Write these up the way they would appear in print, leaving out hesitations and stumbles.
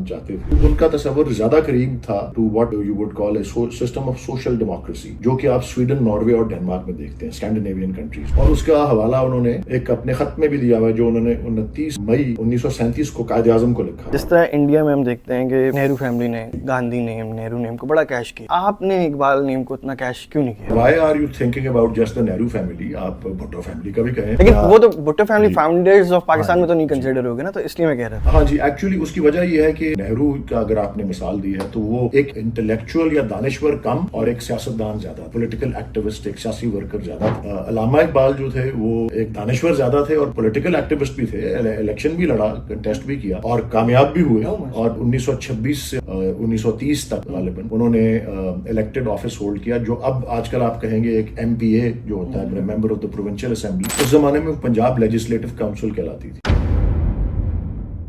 پاکستان چاہتے تھے. ان کا تصور زیادہ قریب تھا to what you would call a system of social democracy, جو کہ آپ سویڈن, ناروے اور ڈنمارک میں دیکھتے ہیں, اسکینڈینیوین کنٹریز. اور اس کا حوالہ انہوں نے ایک اپنے خط میں بھی دیا ہوا ہے جو انہوں نے 29 مئی 1937 کو قائد اعظم کو لکھا. جس طرح انڈیا میں ہم دیکھتے ہیں کہ نہرو فیملی نے گاندھی نیم, نہرو نیم کو بڑا کیش کیا, آپ نے اقبال نیم کو اتنا کیش کیوں نہیں کیا؟ Why are you thinking about just the Nehru family? آپ بھٹو فیملی کا بھی کہیں, لیکن وہ تو Bhutto family founders of Pakistan میں تو نہیں کنسیڈر ہوگے نا, تو اس لیے میں کہہ رہا تھا. ہاں جی, ایکچولی اس کی وجہ یہ ہے کہ نہرو کا اگر آپ نے مثال دی ہے تو وہ ایک انٹلیکچوئل یا دانشور کم اور ایک سیاستدان زیادہ, پولیٹیکل ایکٹیوسٹ, ایک سیاسی ورکر زیادہ. علامہ اقبال جو تھے وہ ایک دانشور زیادہ تھے اور پولیٹیکل ایکٹیوسٹ بھی تھے, الیکشن بھی لڑا, کنٹیسٹ بھی کیا اور کامیاب بھی ہوئے. اور 1926 سے 1930 تک غالباً انہوں نے الیکٹڈ آفس ہولڈ کیا, جو اب آج کل آپ کہیں گے ایک ایم پی اے جو ہوتا ہے, member of the provincial assembly. اس زمانے میں پنجاب لیجسلیٹو کاؤنسل کہلاتی تھی.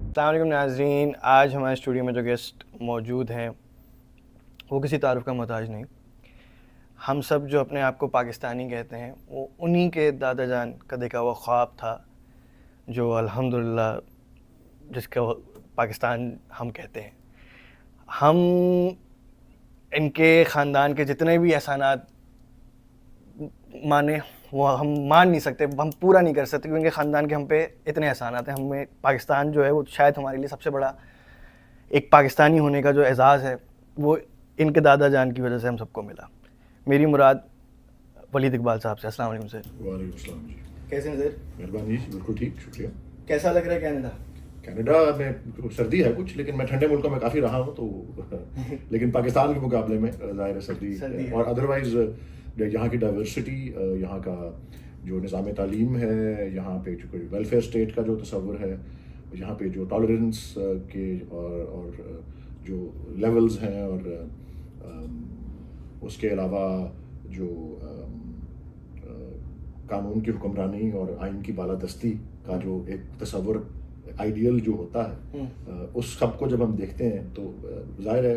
السلام علیکم ناظرین, آج ہمارے اسٹوڈیو میں جو گیسٹ موجود ہیں وہ کسی تعارف کا محتاج نہیں. ہم سب جو اپنے آپ کو پاکستانی کہتے ہیں وہ انہی کے دادا جان کا دیکھا ہوا خواب تھا, جو الحمدللہ جس کا پاکستان ہم کہتے ہیں. ہم ان کے خاندان کے جتنے بھی احسانات مانے وہ ہم مان نہیں سکتے, ہم پورا نہیں کر سکتے, کیونکہ ان کے خاندان کے ہم پہ اتنے احسانات ہیں. ہمیں پاکستان جو ہے وہ شاید ہمارے لیے سب سے بڑا ایک پاکستانی ہونے کا جو اعزاز ہے وہ ان کے دادا جان کی وجہ سے ہم سب کو ملا. میری مراد ولید اقبال صاحب سے. السلام علیکم سر. وعلیکم السلام جی. کیسے ہیں سر؟ مہربانی جی, بالکل ٹھیک, شکریہ. کیسا لگ رہا ہے کینیڈا؟ کینیڈا میں سردی ہے کچھ, لیکن میں ٹھنڈے ملکوں میں کافی رہا ہوں تو لیکن پاکستان کے مقابلے میں ظاہر ہے سردی ہے. اور ادروائز یہاں کی ڈائیورسٹی, یہاں کا جو نظام تعلیم ہے, یہاں پہ جو کوئی ویلفیئر اسٹیٹ کا جو تصور ہے, یہاں پہ جو ٹالرنس کے اور جو لیولز ہیں, اور اس کے علاوہ جو قانون کی حکمرانی اور آئین کی بالادستی کا جو ایک تصور آئیڈیل جو ہوتا ہے, اس سب کو جب ہم دیکھتے ہیں تو ظاہر ہے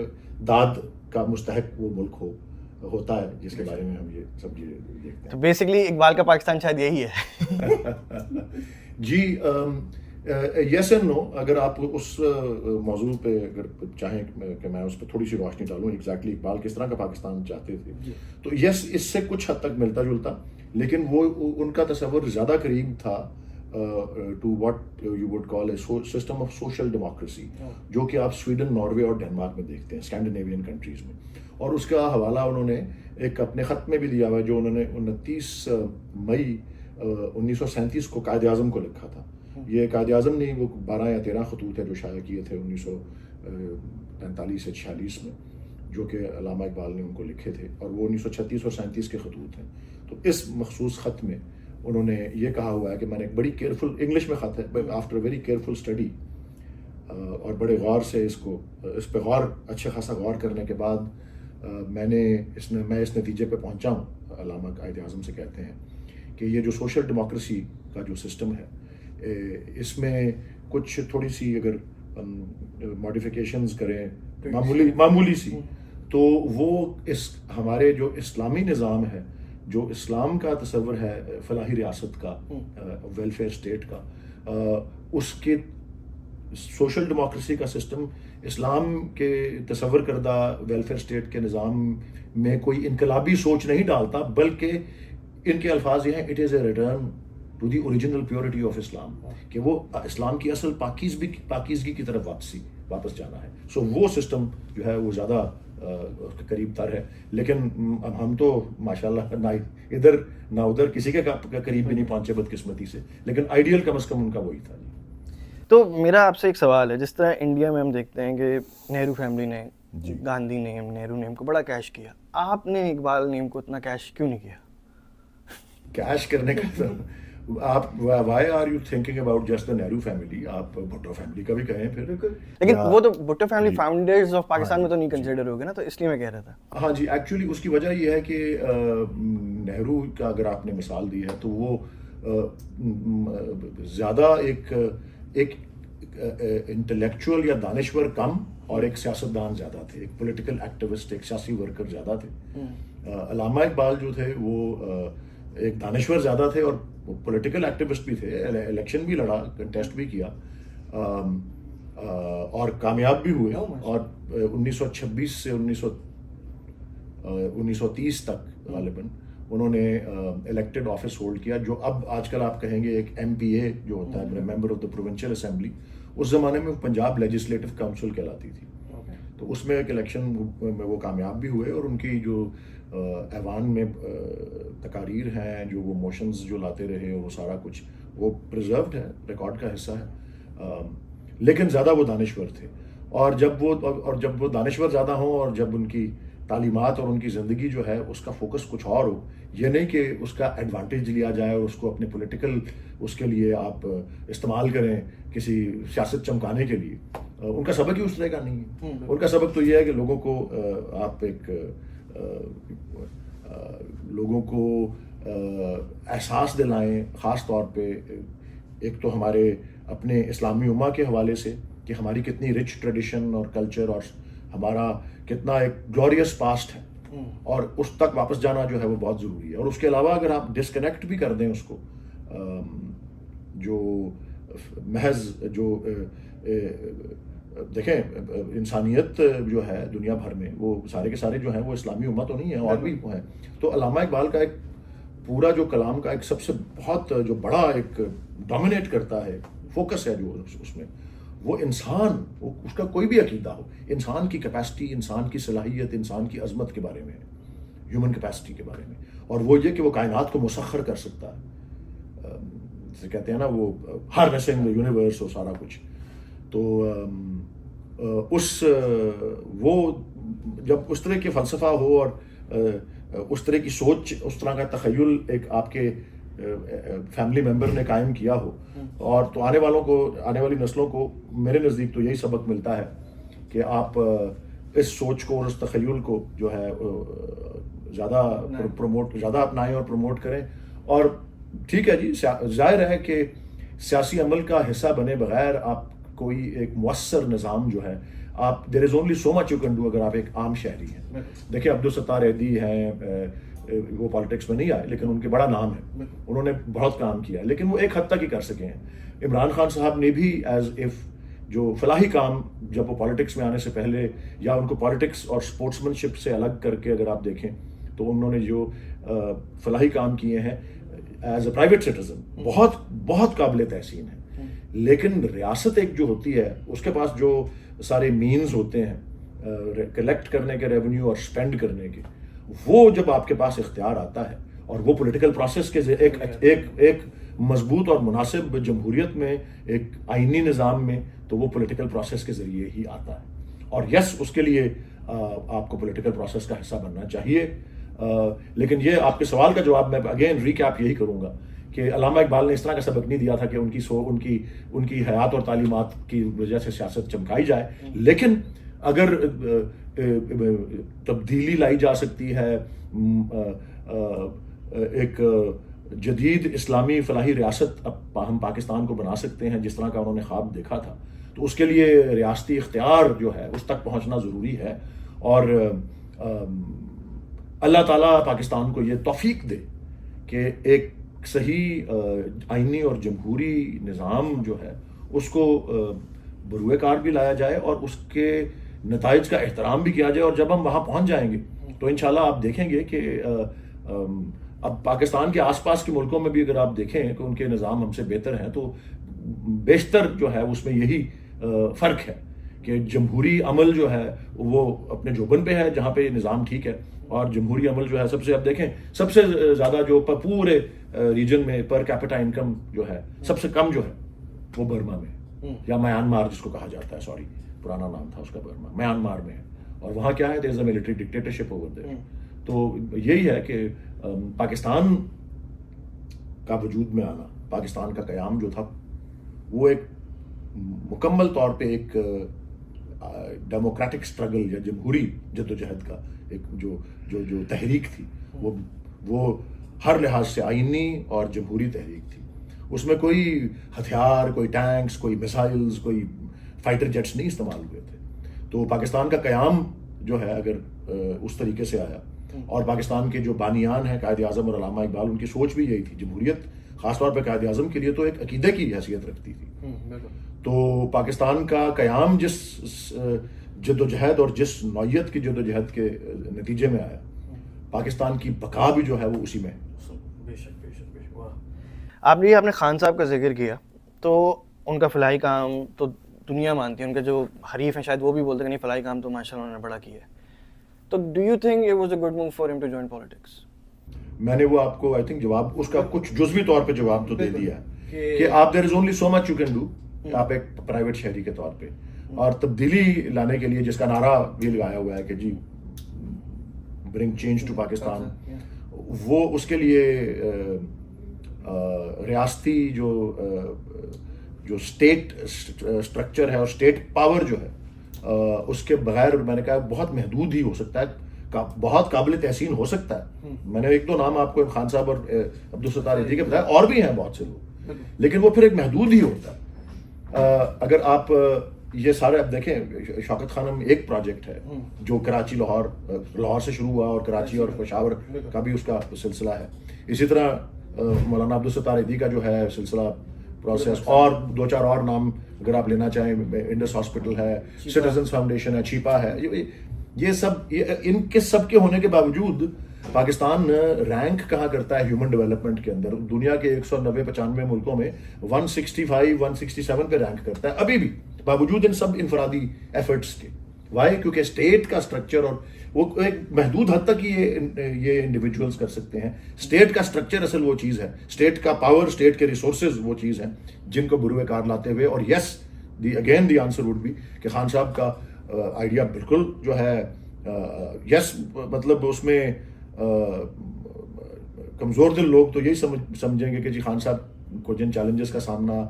داد کا مستحق وہ ملک ہوتا ہے جس کے بارے میں ہم یہ سب دیکھتے ہیں. تو بیسکلی اقبال کا پاکستان شاید یہی ہے. جی, یس اینڈ نو. اگر آپ اس موضوع پہ اگر چاہیں کہ میں اس پہ تھوڑی سی روشنی ڈالوں, ایگزیکٹلی اقبال کس طرح کا پاکستان چاہتے تھے, تو یس, اس سے کچھ حد تک ملتا جلتا, لیکن وہ ان کا تصور زیادہ قریب تھا to what you would call a system of social democracy, جو کہ آپ سویڈن, ناروے اور ڈنمارک میں دیکھتے ہیں, اسکینڈینیوین کنٹریز میں. اور اس کا حوالہ انہوں نے ایک اپنے خط میں بھی دیا ہوا ہے جو انہوں نے 29 مئی 1937 کو قائد اعظم کو لکھا تھا. یہ قائد اعظم نہیں, وہ 12 یا 13 خطوط ہے جو شائع کیے تھے 1945 سے 46 میں, جو کہ علامہ اقبال نے ان کو لکھے تھے, اور وہ 1936 اور 37 کے خطوط ہیں. تو اس مخصوص خط میں انہوں نے یہ کہا ہوا ہے کہ میں نے ایک بڑی کیئرفل, انگلش میں خط ہے, آفٹر ویری کیئرفل اسٹڈی, اور بڑے غور سے اس پہ اچھے خاصا غور کرنے کے بعد میں اس نتیجے پہ پہنچا ہوں, علامہ قائد اعظم سے کہتے ہیں کہ یہ جو سوشل ڈیموکریسی کا جو سسٹم ہے, اس میں کچھ تھوڑی سی اگر ماڈیفیکیشنز کریں معمولی سی, تو وہ اس ہمارے جو اسلامی نظام ہے, جو اسلام کا تصور ہے فلاحی ریاست کا, ویلفیئر اسٹیٹ کا, اس کے سوشل ڈیموکریسی کا سسٹم اسلام کے تصور کردہ ویلفیئر اسٹیٹ کے نظام میں کوئی انقلابی سوچ نہیں ڈالتا, بلکہ ان کے الفاظ یہ ہیں, it is a return to the original purity of Islam, کہ وہ اسلام کی اصل پاکیزگی کی طرف واپس جانا ہے. سو وہ سسٹم جو ہے وہ زیادہ قریب تر ہے, لیکن ہم تو ماشاءاللہ نہ ادھر نہ ادھر کسی کے قریب بھی نہیں پہنچے بدقسمتی سے, لیکن آئیڈیل کم از کم ان کا وہی تھا. تو میرا آپ سے ایک سوال ہے, جس طرح انڈیا میں ہم دیکھتے ہیں کہ نہرو فیملی نے گاندھی نیم, نہرو نیم کو بڑا کیش کیا, آپ نے اقبال نیم کو اتنا کیش کیوں نہیں کیا؟ کیش کرنے کا آپ why are you thinking about just the Nehru family? آپ بھٹو فیملی کا بھی کہیں پھر. لیکن وہ تو Bhutto family founders of Pakistan میں تو نہیں کنسیڈر ہوگے نا, تو اس لیے میں کہہ رہا تھا. ہاں جی, ایکچولی اس کی وجہ یہ ہے کہ نہرو کا اگر آپ نے مثال دی ہے تو وہ زیادہ ایک انٹلیکچوئل یا دانشور کم اور ایک سیاستدان زیادہ تھے, ایک پولیٹیکل ایکٹیوسٹ, ایک سیاسی ورکر زیادہ تھے. علامہ اقبال جو تھے وہ ایک دانشور زیادہ تھے اور پولیٹیکل ایکٹیوسٹ بھی تھے, الیکشن بھی لڑا, کنٹیسٹ بھی کیا. اور کامیاب بھی ہوئے, اور 1926 سے 1930 تک غالباً انہوں نے الیکٹڈ آفس ہولڈ کیا, جو اب آج کل آپ کہیں گے ایک MPA جو ہوتا ہے, member of the provincial assembly. اس زمانے میں پنجاب لیجسلیٹو کاؤنسل کہلاتی تھی. تو اس میں ایک الیکشن میں وہ کامیاب بھی ہوئے, اور ان کی جو ایوان میں تقاریر ہیں, جو وہ موشنز جو لاتے رہے, وہ سارا کچھ وہ پرزروڈ ہے, ریکارڈ کا حصہ ہے. لیکن زیادہ وہ دانشور تھے, اور جب وہ دانشور زیادہ ہوں, اور جب ان کی تعلیمات اور ان کی زندگی جو ہے اس کا فوکس کچھ اور ہو, یہ نہیں کہ اس کا ایڈوانٹیج لیا جائے اور اس کو اپنے پولیٹیکل اس کے لیے آپ استعمال کریں کسی سیاست چمکانے کے لیے, ان کا سبق ہی اس طرح کا نہیں ہے. ان کا سبق تو یہ ہے کہ لوگوں کو آپ لوگوں کو احساس دلائیں, خاص طور پہ ایک تو ہمارے اپنے اسلامی امہ کے حوالے سے کہ ہماری کتنی رچ ٹریڈیشن اور کلچر اور ہمارا کتنا ایک گلوریس پاسٹ ہے, اور اس تک واپس جانا جو ہے وہ بہت ضروری ہے. اور اس کے علاوہ اگر آپ ڈسکنیکٹ بھی کر دیں اس کو, جو محض جو دیکھیں انسانیت جو ہے دنیا بھر میں وہ سارے کے سارے جو ہیں وہ اسلامی امت تو نہیں ہے, اور بھی ہیں. تو علامہ اقبال کا ایک پورا جو کلام کا ایک سب سے بہت جو بڑا ایک ڈومینیٹ کرتا ہے فوکس ہے جو اس میں, وہ انسان, اس کا کوئی بھی عقیدہ ہو, انسان کی کیپیسٹی, انسان کی صلاحیت, انسان کی عظمت کے بارے میں ہے, ہیومن کیپیسٹی کے بارے میں. اور وہ یہ کہ وہ کائنات کو مسخر کر سکتا ہے, جسے کہتے ہیں نا وہ ہارنسنگ دی یونیورس اور سارا کچھ. تو وہ جب اس طرح کے فلسفہ ہو اور اس طرح کی سوچ, اس طرح کا تخیل ایک آپ کے فیملی ممبر نے قائم کیا ہو, اور تو آنے والی نسلوں کو میرے نزدیک تو یہی سبق ملتا ہے کہ آپ اس سوچ کو اور اس تخیل کو جو ہے زیادہ اپنائیں اور پروموٹ کریں. اور ٹھیک ہے جی, ظاہر ہے کہ سیاسی عمل کا حصہ بنے بغیر آپ کوئی ایک مؤثر نظام جو ہے, آپ there is only so much you can do اگر آپ ایک عام شہری ہیں. دیکھیں عبدالستار ایدھی ہیں, وہ پالیٹکس میں نہیں آئے لیکن ان کے بڑا نام ہے, انہوں نے بہت کام کیا, لیکن وہ ایک حد تک ہی کر سکے ہیں. عمران خان صاحب نے بھی ایز اف جو فلاحی کام جب وہ پالیٹکس میں آنے سے پہلے, یا ان کو پالیٹکس اور اسپورٹسمین شپ سے الگ کر کے اگر آپ دیکھیں تو انہوں نے جو فلاحی کام کیے ہیں ایز اے پرائیویٹ سٹیزن بہت بہت قابل تحسین ہے. لیکن ریاست ایک جو ہوتی ہے اس کے پاس جو سارے مینز ہوتے ہیں کلیکٹ کرنے کے, ریونیو اور اسپینڈ کرنے کے, وہ جب آپ کے پاس اختیار آتا ہے, اور وہ پولیٹیکل پروسیس کے ایک مضبوط اور مناسب جمہوریت میں, ایک آئینی نظام میں, تو وہ پولیٹیکل پروسیس کے ذریعے ہی آتا ہے. اور یس, اس کے لیے آپ کو پولیٹیکل پروسیس کا حصہ بننا چاہیے. لیکن یہ آپ کے سوال کا جواب میں اگین ریکیپ یہی کروں گا کہ علامہ اقبال نے اس طرح کا سبق نہیں دیا تھا کہ ان کی حیات اور تعلیمات کی وجہ سے سیاست چمکائی جائے. لیکن اگر تبدیلی لائی جا سکتی ہے, ایک جدید اسلامی فلاحی ریاست ہم پاکستان کو بنا سکتے ہیں جس طرح کا انہوں نے خواب دیکھا تھا, تو اس کے لیے ریاستی اختیار جو ہے اس تک پہنچنا ضروری ہے. اور اللہ تعالیٰ پاکستان کو یہ توفیق دے کہ ایک صحیح آئینی اور جمہوری نظام جو ہے اس کو بروئے کار بھی لایا جائے, اور اس کے نتائج کا احترام بھی کیا جائے. اور جب ہم وہاں پہنچ جائیں گے تو انشاءاللہ آپ دیکھیں گے کہ اب پاکستان کے آس پاس کے ملکوں میں بھی اگر آپ دیکھیں کہ ان کے نظام ہم سے بہتر ہیں, تو بیشتر جو ہے اس میں یہی فرق ہے کہ جمہوری عمل جو ہے وہ اپنے جوبن پہ ہے جہاں پہ نظام ٹھیک ہے, اور جمہوری عمل جو ہے سب سے, اب دیکھیں سب سے زیادہ جو پورے ریجن میں پر کیپٹا انکم جو ہے سب سے کم جو ہے وہ برما میں, یا میانمار جس کو کہا جاتا ہے, سوری پرانا نام تھا اس کا برما, میانمار میں ہے. اور وہاں کیا ہے, there is a military dictatorship over there. تو یہی ہے کہ پاکستان کا وجود میں آنا, پاکستان کا قیام جو تھا وہ ایک مکمل طور پہ ایک ڈیموکریٹک اسٹرگل یا جمہوری جدوجہد کا ایک جو تحریک تھی, وہ ہر لحاظ سے آئینی اور جمہوری تحریک تھی. اس میں کوئی ہتھیار, کوئی ٹینکس, کوئی میسائلز, کوئی فائٹر جیٹس نہیں استعمال ہوئے تھے. تو پاکستان کا قیام جو ہے اگر اس طریقے سے آیا, اور پاکستان کے جو بانیان ہیں قائد اعظم اور علامہ اقبال, ان کی سوچ بھی یہی تھی. جمہوریت خاص طور پہ قائد اعظم کے لیے تو ایک عقیدے کی حیثیت رکھتی تھی. تو پاکستان کا قیام جس جدوجہد اور جس نوعیت کی جدوجہد کے نتیجے میں آیا، پاکستان کی بقا بھی جو ہے وہ اسی میں ہے۔ آپ نے خان صاحب کا ذکر کیا، تو ان کا فلاحی کام تو دنیا مانتی ہے، ان کے جو حریف ہیں شاید وہ بھی بولتے ہیں کہ نہیں فلاحی کام تو ماشاء اللہ انہوں نے بڑا کیا ہے، تو do you think it was a good move for ہم ٹو جوائن پالیٹکس؟ میں نے وہ آپ کو آئی تھنک جواب اس کا کچھ جزوی طور پہ جواب تو دے دیا ہے کہ آپ there is only so much you can do, آپ ایک پرائیویٹ شہری کے طور پہ، اور تبدیلی لانے کے لیے جس کا نعرہ بھی لگایا ہوا ہے کہ جی برنگ چینج ٹو پاکستان، وہ اس کے لیے ریاستی جو اسٹیٹ اسٹرکچر ہے اور اسٹیٹ پاور جو ہے اس کے بغیر میں نے کہا بہت محدود ہی ہو سکتا ہے، بہت قابل تحسین ہو سکتا ہے۔ میں نے ایک دو نام آپ کو خان صاحب اور عبدالستار ایدھی کے بتایا، اور بھی ہیں بہت سے لوگ، لیکن وہ پھر ایک محدود ہی ہوتا ہے۔ اگر آپ یہ سارے اب دیکھیں، شوکت خانم ایک پروجیکٹ ہے جو کراچی لاہور سے شروع ہوا اور کراچی اور پشاور کا بھی اس کا سلسلہ ہے، اسی طرح مولانا عبدالستار ایدھی کا جو ہے سلسلہ پروسیس، اور دو چار اور نام اگر آپ لینا چاہیں، انڈس ہاسپٹل ہے، سٹیزنز فاؤنڈیشن ہے، چھیپا ہے، یہ سب ان کے سب کے ہونے کے باوجود پاکستان رینک کہاں کرتا ہے ہیومن ڈیولپمنٹ کے اندر؟ دنیا کے 190-95 ملکوں میں 165-167 پہ رینک کرتا ہے ابھی بھی، باوجود ان سب انفرادی ایفرٹس کے۔ وائی؟ کیونکہ اسٹیٹ کا اسٹرکچر، اور وہ ایک محدود حد تک یہ انڈیویجولز کر سکتے ہیں۔ اسٹیٹ کا اسٹرکچر اصل وہ چیز ہے، اسٹیٹ کا پاور، اسٹیٹ کے ریسورسز وہ چیز ہیں جن کو بروئے کار لاتے ہوئے، اور yes again the answer would be کہ خان صاحب کا آئیڈیا بالکل جو ہے یس، مطلب اس میں کمزور دل لوگ تو یہی سمجھیں گے کہ جی خان صاحب کو جن چیلنجز کا سامنا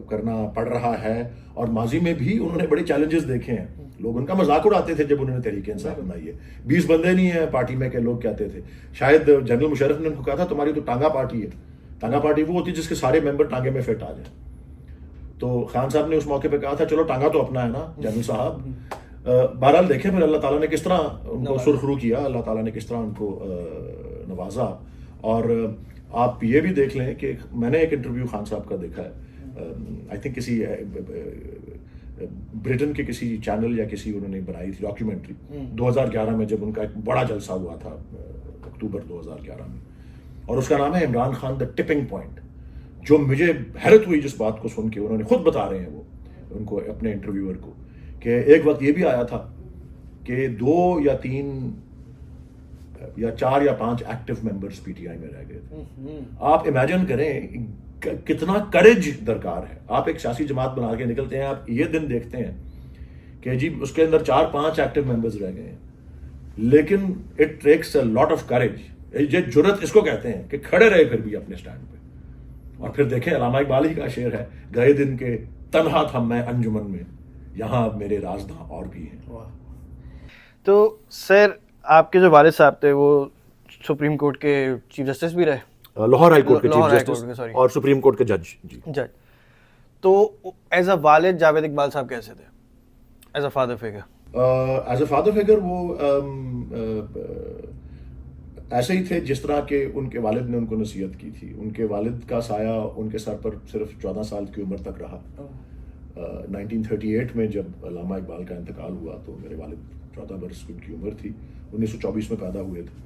کرنا پڑ رہا ہے، اور ماضی میں بھی انہوں نے بڑے چیلنجز دیکھے ہیں، لوگ ان کا مذاق اڑاتے تھے جب انہوں نے تحریک انصاف بنائی ہے، 20 بندے نہیں ہیں پارٹی میں کہ لوگ کہتے تھے، شاید جنرل مشرف نے ان کو کہا تھا تمہاری تو ٹانگا پارٹی ہے، ٹانگا پارٹی وہ ہوتی ہے جس کے سارے ممبر ٹانگے میں فٹ آ جائیں۔ تو خان صاحب نے اس موقع پہ کہا تھا چلو ٹانگا تو اپنا ہے نا جنرل صاحب۔ بہرحال دیکھیں پھر اللہ تعالیٰ نے کس طرح ان کو سرخرو کیا، اللہ تعالیٰ نے کس طرح ان کو نوازا۔ اور آپ یہ بھی دیکھ لیں کہ میں نے ایک انٹرویو خان صاحب کا دیکھا ہے، آئی تھنک کسی برٹن کے کسی چینل یا کسی انہوں نے بنائی تھی ڈاکیومنٹری 2011 میں، جب ان کا ایک بڑا جلسہ ہوا تھا اکتوبر 2011 میں، اور اس کا نام ہے عمران خان دا ٹپنگ پوائنٹ۔ جو مجھے حیرت ہوئی جس بات کو سن کے، انہوں نے خود بتا رہے ہیں وہ ان کو اپنے انٹرویور کو، کہ ایک وقت یہ بھی آیا تھا کہ 2 یا 3 یا 4 یا 5 active members P T I میں رہ گئے تھے۔ آپ امیجن کریں کتنا کریج درکار ہے۔ آپ ایک سیاسی جماعت بنا کے نکلتے ہیں، آپ یہ دن دیکھتے ہیں کہ جی اس کے اندر 4-5 ایکٹیو ممبرز رہ گئے ہیں، لیکن it takes a lot of courage. یہ جرت اس کو کہتے ہیں کہ کھڑے رہے پھر بھی اپنے سٹینڈ پہ۔ اور پھر دیکھیں علامہ اقبال ہی کا شعر ہے، گئے دن کے تنہا تھا میں انجمن میں، یہاں میرے رازداں اور بھی ہیں۔ تو سر آپ کے جو والد صاحب تھے وہ سپریم کورٹ کے چیف جسٹس بھی رہے، لاہور ہائی کورٹ کے چیف جسٹس اور سپریم کورٹ کے جج۔ جج۔ تو ایز اے والد جاوید اقبال صاحب کیسے تھے as a father figure? As a father figure وہ ایسے ہی تھے جس طرح کہ ان کے والد نے ان کو نصیحت کی تھی۔ ان کے والد کا سایہ ان کے سر پر صرف 14 سال کی عمر تک رہا۔ 1938 میں جب علامہ اقبال کا انتقال ہوا تو میرے والد 14 برس کی ان کی عمر تھی، 1924 میں پیدا ہوئے تھے،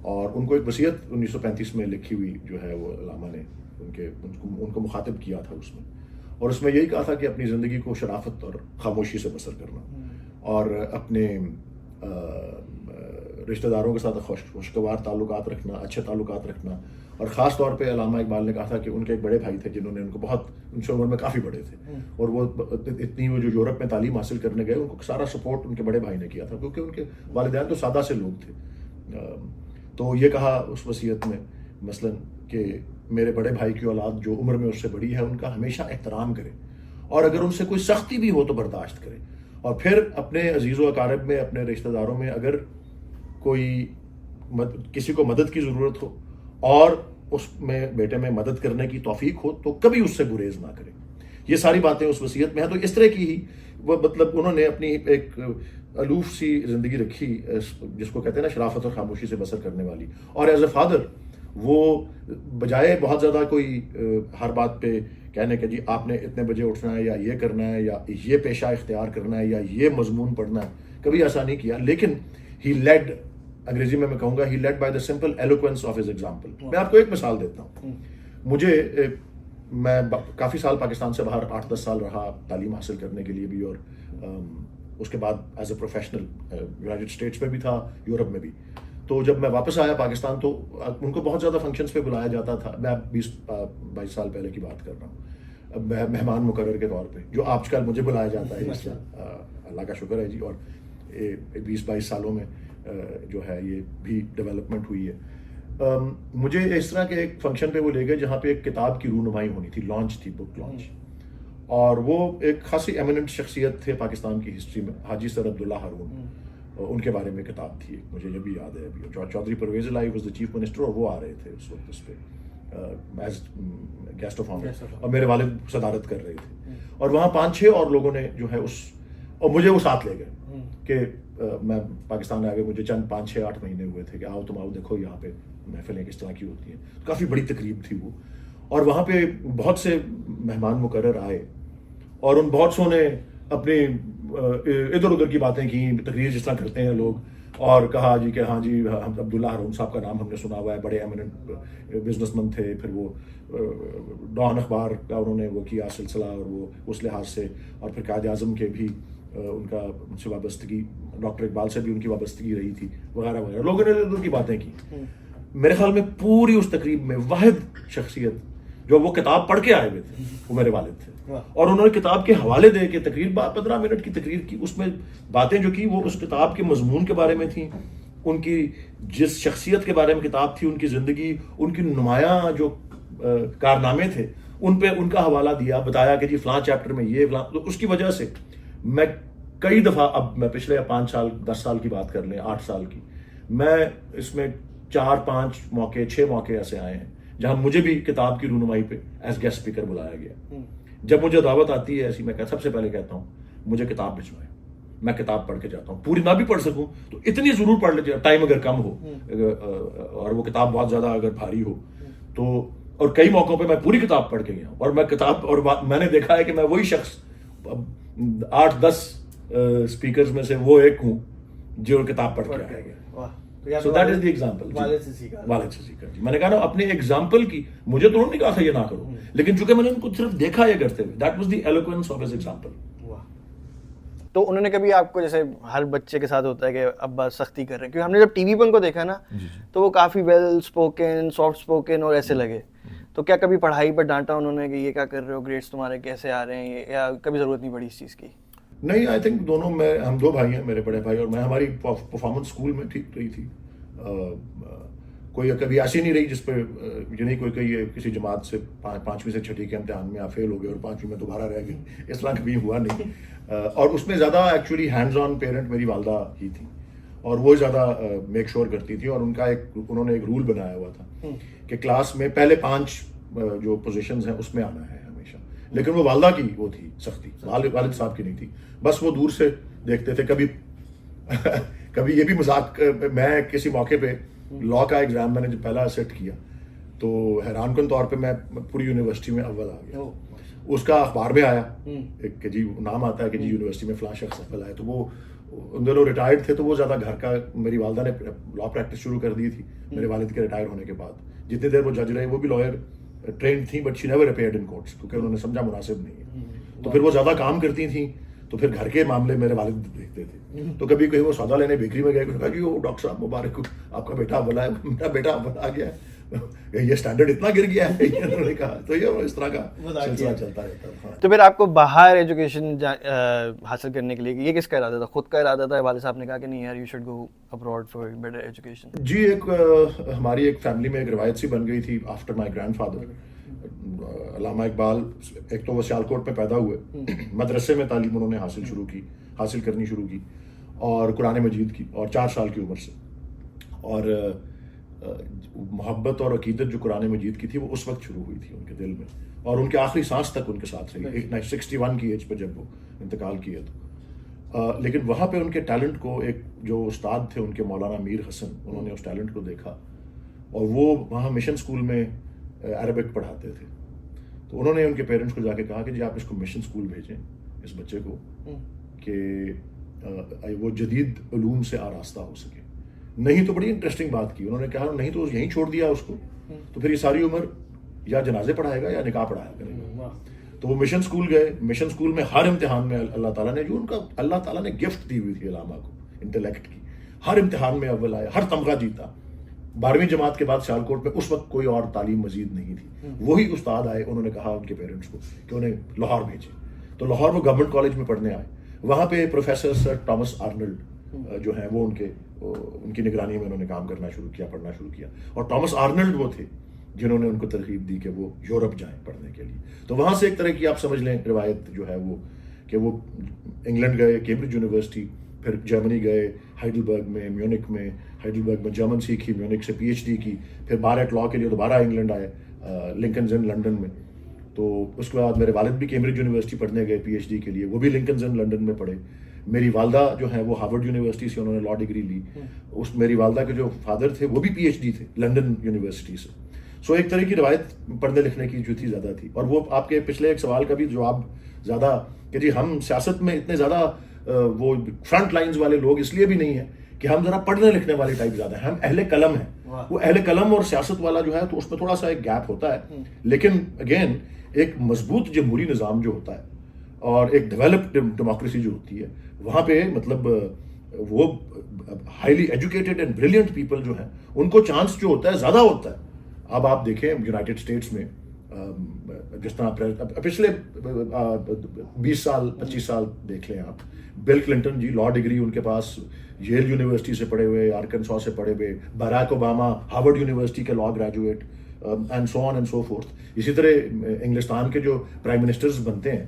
اور ان کو ایک وصیت 1935 میں لکھی ہوئی جو ہے وہ علامہ نے ان کو مخاطب کیا تھا اس میں، اور اس میں یہی کہا تھا کہ اپنی زندگی کو شرافت اور خاموشی سے بسر کرنا، اور اپنے رشتہ داروں کے ساتھ خوشگوار تعلقات رکھنا، اچھے تعلقات رکھنا، اور خاص طور پہ علامہ اقبال نے کہا تھا کہ ان کے ایک بڑے بھائی تھے جنہوں نے ان کو بہت، ان سے عمر میں کافی بڑے تھے، اور وہ اتنی وہ جو یورپ میں تعلیم حاصل کرنے گئے ان کو سارا سپورٹ ان کے بڑے بھائی نے کیا تھا، کیونکہ ان کے والدین تو سادہ سے لوگ تھے۔ تو یہ کہا اس وصیت میں مثلاً کہ میرے بڑے بھائی کی اولاد جو عمر میں اس سے بڑی ہے ان کا ہمیشہ احترام کرے، اور اگر ان سے کوئی سختی بھی ہو تو برداشت کرے، اور پھر اپنے عزیز و اقارب میں، اپنے رشتہ داروں میں اگر کوئی کسی کو مدد کی ضرورت ہو اور اس میں بیٹے میں مدد کرنے کی توفیق ہو تو کبھی اس سے گریز نہ کرے۔ یہ ساری باتیں اس وصیت میں ہیں۔ تو اس طرح کی ہی وہ مطلب انہوں نے اپنی ایک الوف سی زندگی رکھی جس کو کہتے ہیں نا شرافت اور خاموشی سے بسر کرنے والی، اور ایز اے فادر وہ بجائے بہت زیادہ کوئی ہر بات پہ کہنے کہ جی آپ نے اتنے بجے اٹھنا ہے یا یہ کرنا ہے یا یہ پیشہ اختیار کرنا ہے یا یہ مضمون پڑھنا ہے, کبھی ایسا نہیں کیا. لیکن ہی لیڈ, انگریزی میں کہوں گا, he led by the simple eloquence of his example. میں آپ کو ایک مثال دیتا ہوں. مجھے, میں کافی سال پاکستان سے باہر 8-10 سال رہا تعلیم حاصل کرنے کے لیے بھی, اور اس کے بعد as a professional United States میں بھی تھا, یورپ میں بھی. تو جب میں واپس آیا پاکستان تو ان کو بہت زیادہ فنکشنز پہ بلایا جاتا تھا. میں 20-22 سال پہلے کی بات کر رہا ہوں, مہمان مقرر کے طور پہ, جو آج کل مجھے بلایا جاتا ہے. اللہ کا شکر ہے جی. اور 20-22 سالوں میں جو ہے یہ بھی ڈیولپمنٹ ہوئی ہے. مجھے اس طرح کے ایک فنکشن پہ وہ لے گئے جہاں پہ ایک کتاب کی رونمائی ہونی تھی, لانچ تھی, بک لانچ. اور وہ ایک خاصی ایمیننٹ شخصیت تھے پاکستان کی ہسٹری میں, حاجی سر عبداللہ ہارون, ان کے بارے میں کتاب تھی, مجھے یہ بھی یاد ہے ابھی. چودھری پرویز الہی واز دا چیف منسٹر, اور وہ آ رہے تھے اس وقت اس پہ ایز گیسٹ آف آنر, اور میرے والد صدارت کر رہے تھے. اور وہاں 5-6 اور لوگوں نے جو ہے اس, اور مجھے وہ ساتھ لے گئے کہ میں پاکستان آ گئے, مجھے چند 5-6-8 مہینے ہوئے تھے کہ آؤ تم آؤ دیکھو یہاں پہ محفلیں کس طرح کی ہوتی ہیں. کافی بڑی تقریب تھی وہ, اور وہاں پہ بہت سے مہمان مقرر آئے, اور ان بہت سو نے اپنی ادھر ادھر کی باتیں کی, تقریر جس طرح کرتے ہیں لوگ, اور کہا جی کہ ہاں جی عبداللہ ہارون صاحب کا نام ہم نے سنا ہوا ہے, بڑے ایمیننٹ بزنس مین تھے. پھر وہ ڈان اخبار کا انہوں نے وہ کیا سلسلہ, اور وہ اس لحاظ سے, اور پھر قائد اعظم کے بھی ان کا ان سے وابستگی, ڈاکٹر اقبال سے بھی ان کی وابستگی رہی تھی, وغیرہ وغیرہ. لوگوں نے ادھر کی باتیں کی. میرے خیال میں پوری اس تقریب میں واحد شخصیت جو وہ کتاب پڑھ کے آئے ہوئے تھے وہ میرے والد تھے. اور انہوں نے کتاب کے حوالے دے کے تقریر 15 منٹ کی تقریر کی. اس میں باتیں جو کی وہ اس کتاب کے مضمون کے بارے میں تھیں, ان کی جس شخصیت کے بارے میں کتاب تھی, ان کی زندگی, ان کی نمایاں جو کارنامے تھے, ان پہ ان کا حوالہ دیا, بتایا کہ جی فلاں چیپٹر میں یہ فلاں. تو اس کی وجہ سے میں کئی دفعہ, اب میں پچھلے 5 سال 10 سال کی بات کر لیں, 8 سال کی, میں اس میں 4-5 موقع 6 موقع ایسے آئے ہیں جہاں مجھے بھی کتاب کی رونمائی پہ ایز گیسٹ اسپیکر بلایا گیا. جب مجھے دعوت آتی ہے ایسی, میں سب سے پہلے کہتا ہوں مجھے کتاب بھجوائیں, میں کتاب پڑھ کے جاتا ہوں. پوری نہ بھی پڑھ سکوں تو اتنی ضرور پڑھ لیجیے, ٹائم اگر کم ہو اور وہ کتاب بہت زیادہ اگر بھاری ہو تو. اور کئی موقعوں پہ میں پوری کتاب پڑھ کے گیا ہوں, اور میں کتاب, اور میں نے دیکھا ہے کہ میں وہی شخص 8-10 اسپیکرز میں سے وہ ایک ہوں جو کتاب پڑھ کے آیا گیا. So that is the example. والد سے سیکھا. میں نے کہا نا اپنے ایگزامپل کی, مجھے تو انہوں نے کہا تھا یہ نہ کرو, لیکن چونکہ میں نے ان کو صرف دیکھا یہ کرتے ہوئے, that was the eloquence of his example. تو انہوں نے کبھی آپ کو, جیسے ہر بچے کے ساتھ ہوتا ہے کہ ابا سختی کر رہے ہیں, کیونکہ ہم نے جب ٹی وی پہ ان کو دیکھا نا تو وہ کافی ویل اسپوکن, سافٹ اسپوکن اور ایسے لگے. تو کیا کبھی پڑھائی پر ڈانٹا انہوں نے کہ یہ کیا کر رہے ہو, گریڈس تمہارے کیسے آ رہے ہیں, یا کبھی ضرورت نہیں پڑی اس چیز کی؟ نہیں, آئی تھنک دونوں, ہم 2 بھائی ہیں, میرے بڑے بھائی اور میں, ہماری پرفارمنس اسکول میں ٹھیک رہی تھی. کوئی کبھی ایسی نہیں رہی جس پہ یعنی کوئی کسی جماعت سے 5ویں سے 6ٹھی کے امتحان میں آپ فیل ہو گئے اور 5ویں میں دوبارہ رہ گئے, اس طرح کبھی ہوا نہیں. اور اس میں زیادہ ایکچولی ہینڈز آن پیرنٹ میری والدہ ہی تھی, اور وہ زیادہ میک شور کرتی تھی. اور ان کا انہوں نے ایک رول بنایا ہوا تھا کہ کلاس میں پہلے 5 جو پوزیشنز ہیں اس میں آنا ہے ہمیشہ. لیکن وہ والدہ کی وہ تھی سختی, والد صاحب کی نہیں تھی. بس وہ دور سے دیکھتے تھے. کبھی یہ بھی مذاق, میں کسی موقع پہ لا کا ایگزام میں نے جب پہلا سیٹ کیا تو حیران کن طور پہ میں پوری یونیورسٹی میں اول آ گیا. اس کا اخبار میں آیا کہ جی نام آتا ہے کہ جی یونیورسٹی میں فلاں شخص اول آئے. تو وہ ان دونوں ریٹائرڈ تھے, تو وہ زیادہ گھر کا, میری والدہ نے لا پریکٹس شروع کر دی تھی میرے والد کے ریٹائر ہونے کے بعد. جتنی دیر وہ جج رہے, وہ بھی لائر ٹرینڈ تھیں, but she never appeared in courts, کیونکہ انہوں نے سمجھا مناسب نہیں ہے. تو پھر وہ زیادہ کام کرتی تھیں, تو پھر گھر کے معاملے میرے والد دیکھتے تھے. تو کبھی کہیں وہ سودا لینے بیکری میں گئے, کہا جی وہ ڈاکٹر صاحب مبارک, آپ کا بیٹا اول ہے. میرا بیٹا اول آ گیا ہے, یہ اسٹینڈرڈ اتنا گر گیا ہے, انہوں نے کہا. تو یہ اس طرح کا سلسلہ چلتا رہتا تھا. تو پھر آپ کو باہر ایجوکیشن حاصل کرنے کے لیے یہ کس کا ارادہ تھا, خود کا ارادہ تھا, والد صاحب نے کہا کہ نہیں یار you should go abroad for better education? جی, ایک ہماری ایک فیملی میں ایک روایت سی بن گئی تھی آفٹر مائی گرینڈ فادر. علامہ اقبال ایک تو وہ سیالکوٹ میں پیدا ہوئے, مدرسے میں تعلیم انہوں نے حاصل کرنی شروع کی, اور قرآن مجید کی, اور 4 سال کی عمر سے. اور محبت اور عقیدت جو قرآن مجید کی تھی وہ اس وقت شروع ہوئی تھی ان کے دل میں, اور ان کے آخری سانس تک ان کے ساتھ رہی, 61 کی ایج پہ جب وہ انتقال کیے تو. لیکن وہاں پہ ان کے ٹیلنٹ کو, ایک جو استاد تھے ان کے مولانا میر حسن, انہوں نے اس ٹیلنٹ کو دیکھا, اور وہ وہاں مشن اسکول میں عربک پڑھاتے تھے. تو انہوں نے ان کے پیرنٹس کو جا کے کہا کہ جی آپ اس کو مشن اسکول بھیجیں اس بچے کو کہ وہ جدید علوم سے آراستہ ہو سکے. نہیں تو بڑی انٹرسٹنگ بات کی انہوں نے کہا نہیں تو یہیں چھوڑ دیا اس کو تو پھر یہ ساری عمر یا جنازے پڑھائے گا یا نکاح پڑھایا کرے گا. تو وہ مشن اسکول گئے. مشن اسکول میں ہر امتحان میں اللہ تعالیٰ نے جو ان کا اللہ تعالیٰ نے گفٹ دی ہوئی تھی علامہ کو انٹلیکٹ کی, ہر امتحان میں اول آیا, ہر تمغہ جیتا. 12ویں جماعت کے بعد سیالکوٹ میں اس وقت کوئی اور تعلیم مزید نہیں تھی. وہی استاد آئے, انہوں نے کہا ان کے پیرنٹس کو کہ انہیں لاہور بھیجے. تو لاہور وہ گورنمنٹ کالج میں پڑھنے آئے. وہاں پہ پروفیسر سر ٹامس آرنلڈ جو ہیں وہ ان کی نگرانی میں انہوں نے کام کرنا شروع کیا, پڑھنا شروع کیا. اور ٹامس آرنلڈ وہ تھے جنہوں نے ان کو ترغیب دی کہ وہ یورپ جائیں پڑھنے کے لیے. تو وہاں سے ایک طرح کی آپ سمجھ لیں روایت جو ہے وہ کہ وہ انگلینڈ گئے, کیمبرج یونیورسٹی, پھر جرمنی گئے, ہائیڈلبرگ میں, میونک میں, ہائیڈلبرگ میں جرمن سیکھی, میونک سے پی ایچ ڈی کی, پھر بار ایٹ لاء کے لیے دوبارہ انگلینڈ آئے لنکنز ان لنڈن میں. تو اس کے بعد میرے والد بھی کیمبرج یونیورسٹی پڑھنے گئے پی ایچ ڈی کے لیے, وہ بھی لنکنز ان لنڈن میں پڑھے. میری والدہ جو ہیں وہ ہارورڈ یونیورسٹی سے انہوں نے لاء ڈگری لی. میری والدہ کے جو فادر تھے وہ بھی پی ایچ ڈی تھے لنڈن یونیورسٹی سے. سو ایک طرح کی روایت پڑھنے لکھنے کی جو تھی زیادہ تھی. اور وہ آپ کے پچھلے ایک سوال کا بھی جواب زیادہ کہ جی ہم سیاست میں اتنے زیادہ وہ فرنٹ لائنز والے لوگ اس لیے بھی نہیں ہیں کہ ہم ذرا پڑھنے لکھنے والے ٹائپ زیادہ ہیں, ہم اہل قلم ہیں. وہ اہل قلم اور سیاست والا جو ہے تو اس میں تھوڑا سا ایک گیپ ہوتا ہے. لیکن اگین ایک مضبوط جمہوری نظام جو ہوتا ہے اور ایک ڈیولپڈ ڈیموکریسی جو ہوتی ہے وہاں پہ مطلب وہ highly educated and brilliant people جو ہیں ان کو چانس جو ہوتا ہے زیادہ ہوتا ہے. اب آپ دیکھیں یونائٹڈ اسٹیٹس میں جس طرح پچھلے 20 سال 25 سال دیکھ لیں آپ, Bill Clinton ji law degree ان کے پاس ییل یونیورسٹی سے پڑھے ہوئے, آرکنسا سے پڑھے ہوئے, براک اوباما ہارورڈ یونیورسٹی کے law graduate, and so on and so forth. اسی طرح انگلستان کے جو پرائم منسٹرز بنتے ہیں,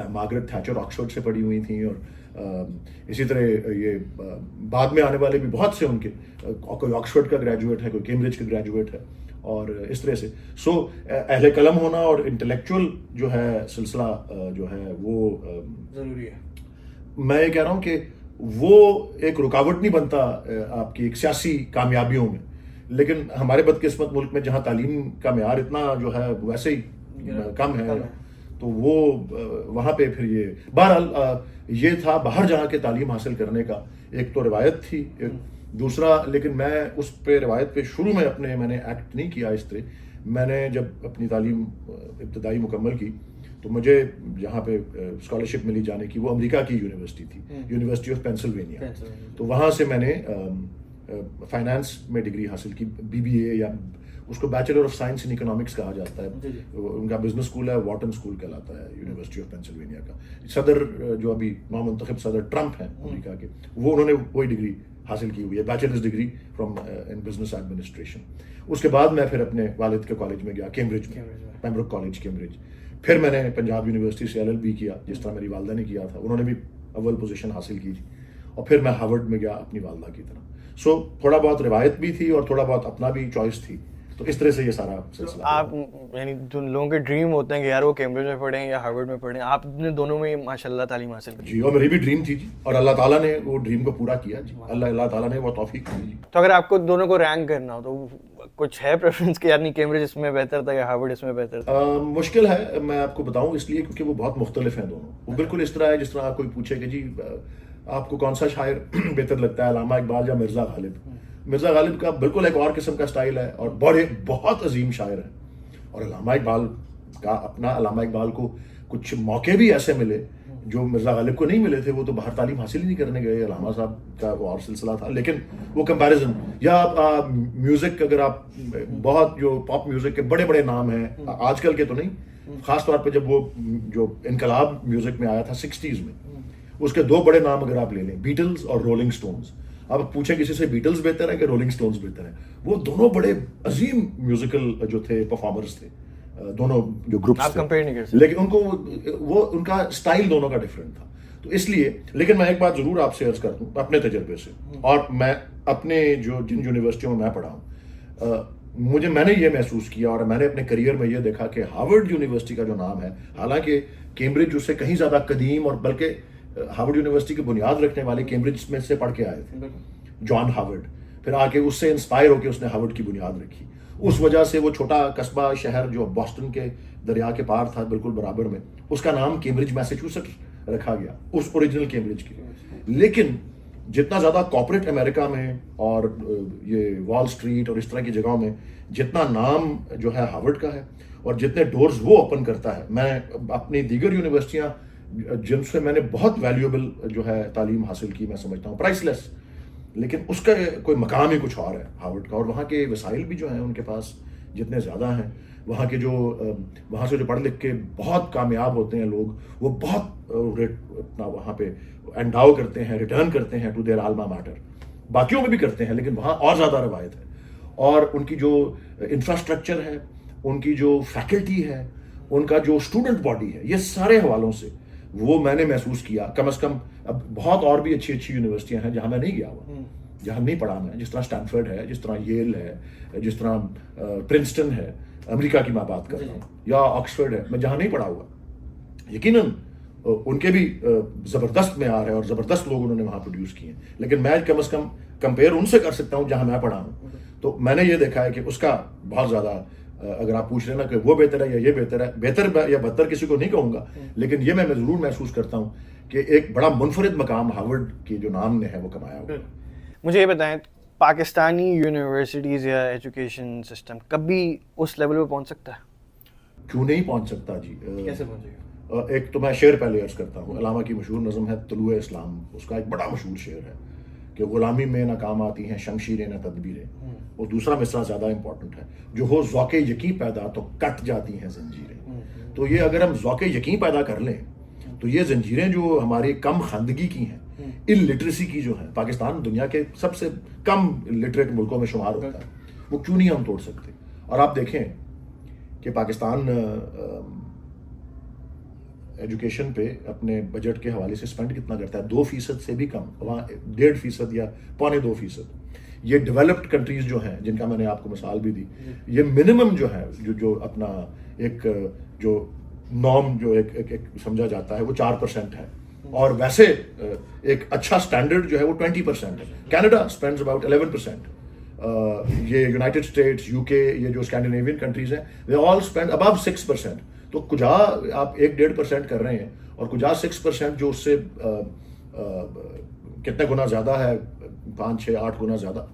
مارگریٹ تھیچر آکسفورڈ سے پڑھی ہوئی تھیں, اور اسی طرح یہ بعد میں آنے والے بھی بہت سے ان کے, کوئی آکسفورڈ کا گریجویٹ ہے, کوئی کیمبرج کا گریجویٹ ہے, اور اس طرح سے. سو اہل قلم ہونا اور انٹلیکچوئل جو ہے سلسلہ جو ہے وہ ضروری ہے. میں یہ کہہ رہا ہوں کہ وہ ایک رکاوٹ نہیں بنتا آپ کی ایک سیاسی کامیابیوں میں. لیکن ہمارے بدقسمت ملک میں جہاں تعلیم کا معیار اتنا جو ہے ویسے ہی کم ہے تو وہ وہاں پہ پھر یہ بہرحال یہ تھا باہر جا کے تعلیم حاصل کرنے کا ایک تو روایت تھی. دوسرا لیکن میں اس پہ روایت پہ شروع میں میں نے ایکٹ نہیں کیا اس طرح. میں نے جب اپنی تعلیم ابتدائی مکمل کی تو مجھے جہاں پہ اسکالرشپ ملی جانے کی وہ امریکہ کی یونیورسٹی تھی, یونیورسٹی آف پینسلوینیا. تو وہاں سے میں نے فائنانس میں ڈگری حاصل کی, BBA یا اس کو bachelor of science in economics کہا جاتا ہے. ان کا بزنس اسکول ہے, واٹن اسکول کہلاتا ہے یونیورسٹی آف پینسلوینیا کا. صدر جو ابھی نامنتخب صدر ٹرمپ ہیں امریکہ کے, وہ انہوں نے وہی ڈگری حاصل کی ہوئی ہے, bachelor's degree from in business administration. اس کے بعد میں پھر اپنے والد کے کالج میں گیا, کیمبرج میں, پیمبروک کالج کیمبرج. پھر میں نے پنجاب یونیورسٹی سے LLB کیا جس طرح میری والدہ نے کیا تھا, انہوں نے بھی اول پوزیشن حاصل کی تھی. اور پھر میں ہارورڈ میں گیا اپنی والدہ کی طرح. سو تھوڑا بہت روایت بھی تھی اور تھوڑا بہت اپنا بھی چوائس تھی. تو اس طرح سے یہ سارا سلسلہ. آپ یعنی جو لوگوں کے ڈریم ہوتے ہیں کہ یار وہ کیمبرج میں پڑھیں یا ہارورڈ میں پڑھیں, آپ نے دونوں میں ماشاء اللہ تعلیم حاصل کی. جی, اور میری بھی ڈریم تھی جی, اور اللہ تعالیٰ نے وہ ڈریم کو پورا کیا جی, اللہ تعالیٰ نے وہ توفیق دی جی. تو اگر آپ کو دونوں کو رینک کرنا ہو تو کچھ ہے پریفرنس کہ یعنی کیمبرج اس میں بہتر تھا یا ہارورڈ اس میں بہتر تھا؟ مشکل ہے, میں آپ کو بتاؤں اس لیے کیونکہ وہ بہت مختلف ہیں دونوں. وہ بالکل اس طرح ہے جس طرح آپ کوئی پوچھے کہ جی آپ کو کون سا شاعر بہتر لگتا ہے, علامہ اقبال یا مرزا غالب. مرزا غالب کا بالکل ایک اور قسم کا سٹائل ہے اور بہت عظیم شاعر ہے. اور علامہ اقبال کا اپنا, علامہ اقبال کو کچھ موقع بھی ایسے ملے جو مرزا غالب کو نہیں ملے تھے. وہ تو باہر تعلیم حاصل ہی نہیں کرنے گئے, علامہ صاحب کا وہ اور سلسلہ تھا. لیکن وہ کمپیریزن یا میوزک, اگر آپ بہت جو پاپ میوزک کے بڑے بڑے نام ہیں آج کل کے تو نہیں, خاص طور پہ جب وہ جو انقلاب میوزک میں آیا تھا 60s میں, اس کے 2 بڑے نام اگر آپ لے لیں, بیٹلز اور رولنگ سٹونز. آپ پوچھیں کسی سے بیٹلز بہتر ہے کہ رولنگ سٹونز بہتر ہے, وہ دونوں بڑے عظیم میوزیکل جو تھے پرفارمرز تھے دونوں جو گروپس آپ کمپیئر نہیں کر سکتے, لیکن ان کو وہ ان کا سٹائل دونوں کا ڈفرینٹ تھا. تو اس لیے لیکن میں ایک بات ضرور آپ سے عرض کرتا ہوں اپنے تجربے سے, اور میں اپنے جن یونیورسٹیوں میں پڑھا ہوں, میں نے یہ محسوس کیا اور میں نے اپنے کریئر میں یہ دیکھا کہ ہارورڈ یونیورسٹی کا جو نام ہے, حالانکہ کیمبرج اس سے کہیں زیادہ قدیم, اور بلکہ ہارورڈ یونیورسٹی کی بنیاد رکھنے والے کیمبرج میں سے پڑھ کے آئے تھے, جان ہارورڈ. پھر آ کے اس سے انسپائر ہو کے اس نے ہارورڈ کی بنیاد رکھی. اس وجہ سے وہ چھوٹا قصبہ شہر جو بoston کے دریا کے پار تھا بالکل برابر میں, اس کا نام کیمبرج میساچوسٹس رکھا گیا, اس اوریجنل کیمبرج کی. لیکن جتنا زیادہ کارپوریٹ امریکہ میں اور یہ وال اسٹریٹ اور اس طرح کی جگہوں میں جتنا نام جو ہے ہارورڈ کا ہے اور جتنے ڈورز وہ اوپن کرتا ہے, میں اپنی دیگر یونیورسٹیاں جن سے میں نے بہت ویلیوبل جو ہے تعلیم حاصل کی, میں سمجھتا ہوں پرائس لیس, لیکن اس کا کوئی مقام ہی کچھ اور ہے ہارورڈ کا. اور وہاں کے وسائل بھی جو ہیں ان کے پاس جتنے زیادہ ہیں, وہاں کے وہاں سے جو پڑھ لکھ کے بہت کامیاب ہوتے ہیں لوگ, وہ بہت اپنا وہاں پہ انڈاؤ کرتے ہیں, ریٹرن کرتے ہیں ٹو دیئر الما میٹر. باقیوں میں بھی کرتے ہیں لیکن وہاں اور زیادہ روایت ہے. اور ان کی جو انفراسٹرکچر ہے, ان کی جو فیکلٹی ہے, ان کا جو اسٹوڈنٹ باڈی ہے, یہ سارے حوالوں سے وہ میں نے محسوس کیا. کم از کم اب بہت اور بھی اچھی اچھی یونیورسٹیاں ہیں جہاں میں نہیں گیا ہوا, جہاں نہیں پڑھا میں, جس طرح اسٹینفرڈ ہے, جس طرح ییل ہے, جس طرح پرنسٹن ہے, امریکہ کی میں بات کر رہا ہوں, یا آکسفرڈ ہے, میں جہاں نہیں پڑھا ہوا. یقیناً ان کے بھی زبردست معیار ہے اور زبردست لوگ انہوں نے وہاں پروڈیوس کیے ہیں, لیکن میں کم از کم کمپیئر ان سے کر سکتا ہوں جہاں میں پڑھا ہوں. تو میں نے یہ دیکھا ہے کہ اس کا بہت زیادہ, اگر آپ پوچھ رہے نا کہ وہ بہتر ہے یا یہ بہتر ہے, بہتر یا بدتر کسی کو نہیں کہوں گا, لیکن یہ میں ضرور محسوس کرتا ہوں کہ ایک بڑا منفرد مقام ہارورڈ کی جو نام نے ہے وہ کمایا ہوا. مجھے یہ بتائیں, پاکستانی یونیورسٹیز یا ایجوکیشن سسٹم کبھی اس لیول پہ پہنچ سکتا ہے؟ کیوں نہیں پہنچ سکتا جی. کیسے پہنچے گا؟ ایک تو میں شعر پہلے عرض کرتا ہوں, علامہ کی مشہور نظم ہے طلوع اسلام, اس کا ایک بڑا مشہور شعر ہے کہ غلامی میں نہ کام آتی ہیں شمشیریں نہ تدبیریں. اور دوسرا مصرع زیادہ امپورٹنٹ ہے, جو ہو ذوق یقین پیدا تو کٹ جاتی ہیں زنجیریں. تو یہ اگر ہم ذوق یقین پیدا کر لیں تو یہ زنجیریں جو ہماری کم خواندگی کی ہیں, ان لٹریسی کی جو ہے, پاکستان دنیا کے سب سے کم لٹریٹ ملکوں میں شمار ہوتا ہے, وہ کیوں نہیں ہم توڑ سکتے. اور آپ دیکھیں کہ پاکستان ایجوکیشن پہ اپنے بجٹ کے حوالے سے اسپینڈ کتنا کرتا ہے, 2% سے بھی کم, وہاں 1.5% یا 1.25%. یہ ڈیولپڈ کنٹریز جو ہیں جن کا میں نے آپ کو مثال بھی دی, یہ منیمم جو ہے جو اپنا ایک جو نارم جو ایک سمجھا جاتا ہے وہ 4% ہے, اور ویسے ایک اچھا اسٹینڈرڈ جو ہے وہ 20% ہے. Canada spends about 11%. یہ یونائٹیڈ اسٹیٹس, یو کے, یہ جو اسکینڈینیوین کنٹریز ہیں, they all spend above 6%. تو کجا آپ 1-1.5% کر رہے ہیں اور کجا 6% جو اس سے کتنے گنا زیادہ ہے, 5-6-8 گنا زیادہ.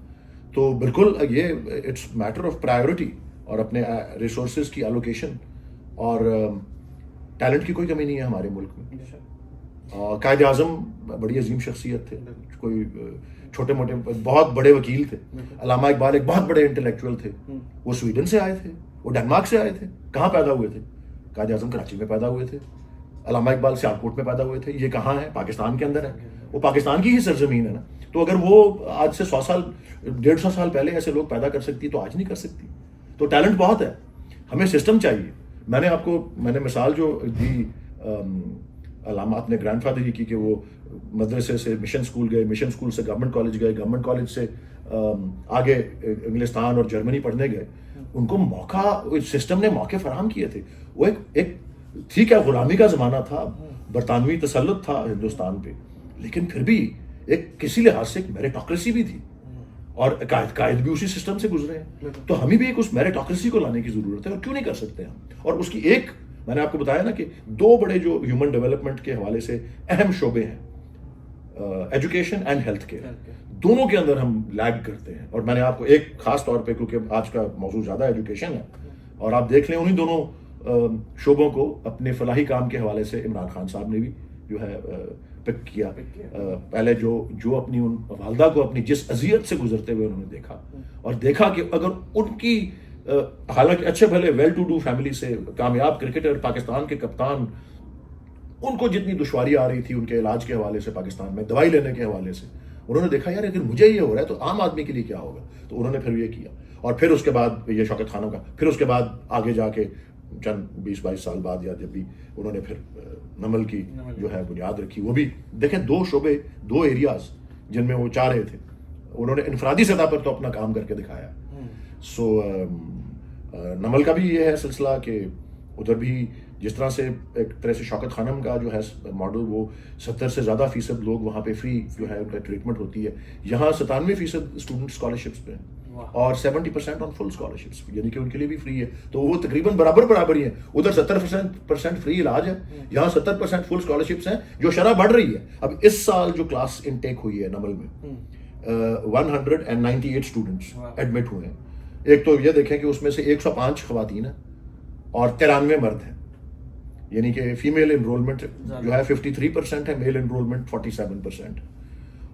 تو بالکل یہ اٹس میٹر آف پرائیورٹی اور اپنے ریسورسز کی الوکیشن, اور ٹیلنٹ کی کوئی کمی نہیں ہے ہمارے ملک میں. قائد اعظم بڑی عظیم شخصیت تھے, کوئی چھوٹے موٹے بہت بڑے وکیل تھے. علامہ اقبال ایک بہت بڑے انٹلیکچوئل تھے, وہ سویڈن سے آئے تھے, وہ ڈنمارک سے آئے تھے. کہاں پیدا ہوئے تھے؟ قائد اعظم کراچی میں پیدا ہوئے تھے, علامہ اقبال سیالکوٹ میں پیدا ہوئے تھے. یہ کہاں ہے؟ پاکستان کے اندر ہے, وہ پاکستان کی ہی سرزمین ہے نا. تو اگر وہ آج سے 100 سال 150 سال پہلے ایسے لوگ پیدا کر سکتی تو آج نہیں کر سکتی. تو ٹیلنٹ بہت ہے, ہمیں سسٹم چاہیے. میں نے مثال جو دی علامہ اپنے گرینڈ فادر کی کہ وہ مدرسے سے مشن اسکول گئے, مشن اسکول سے گورنمنٹ کالج گئے, گورنمنٹ کالج سے آگے انگلستان اور جرمنی پڑھنے گئے. ان کو موقع, سسٹم نے موقع فراہم کیے تھے. وہ ایک ٹھیک ہے غلامی کا زمانہ تھا, برطانوی تسلط تھا ہندوستان پہ, لیکن پھر بھی ایک کسی لحاظ سے ایک میریٹوکریسی بھی تھی, اور قائد بھی اسی سسٹم سے گزرے ہیں. تو ہمیں بھی ایک اس میریٹوکریسی کو لانے کی ضرورت ہے, اور کیوں نہیں کر سکتے ہم. اور اس کی ایک میں نے آپ کو بتایا نا کہ 2 بڑے جو ہیومن ڈیولپمنٹ کے حوالے سے اہم شعبے ہیں, ایجوکیشن اینڈ ہیلتھ کیئر, دونوں کے اندر ہم لیگ کرتے ہیں. اور میں نے آپ کو ایک خاص طور پہ, کیونکہ آج کا موضوع زیادہ ایجوکیشن ہے, اور آپ دیکھ لیں انہیں دونوں شعبوں کو اپنے فلاحی کام کے حوالے سے عمران خان صاحب نے بھی جو ہے پک کیا. پہلے جو اپنی ان والدہ کو اپنی جس اذیت سے گزرتے ہوئے انہوں نے دیکھا, اور دیکھا کہ اگر ان کی حالانکہ اچھے بھلے ویل ٹو ڈو فیملی سے کامیاب کرکٹر, پاکستان کے کپتان, ان کو جتنی دشواری آ رہی تھی ان کے علاج کے حوالے سے, پاکستان میں دوائی لینے کے حوالے سے, انہوں نے دیکھا یار اگر مجھے یہ ہو رہا ہے تو عام آدمی کے لیے کیا ہوگا. تو انہوں نے پھر یہ کیا, اور پھر اس کے بعد یہ شوکت خانوں کا, پھر اس کے بعد آگے جا کے چند 20-22 سال بعد یا جب بھی انہوں نے پھر نمل کی جو ہے بنیاد رکھی. وہ بھی دیکھیں 2 شعبے, 2 ایریاز جن میں وہ چاہ رہے تھے, انہوں نے انفرادی سطح پر تو اپنا کام کر کے دکھایا. سو نمل کا بھی یہ ہے سلسلہ کہ ادھر بھی جس طرح سے ایک طرح سے شوکت خانم کا جو ہے ماڈل, وہ 70 سے زیادہ فیصد لوگ وہاں پہ فری جو ہے ان کا ٹریٹمنٹ ہوتی ہے. یہاں 97% اسٹوڈنٹ اسکالرشپس پہ ہیں. اور 70% آن فل اسکالرشپس, یعنی کہ ان کے لیے بھی فری ہے. تو وہ تقریباً برابر ہی ہیں. ادھر 70% فری علاج ہے, یہاں 70% فل اسکالرشپس ہیں, جو شرح بڑھ رہی ہے. اب اس سال جو کلاس انٹیک ہوئی ہے نمل میں 198 اسٹوڈنٹس ایڈمٹ ہوئے ہیں. ایک تو یہ دیکھیں کہ اس میں سے 105 خواتین ہیں اور 93 مرد ہیں, یعنی کہ فیمیل انرولمنٹ جو ہے 53% ہے, میل انرولمنٹ 47%.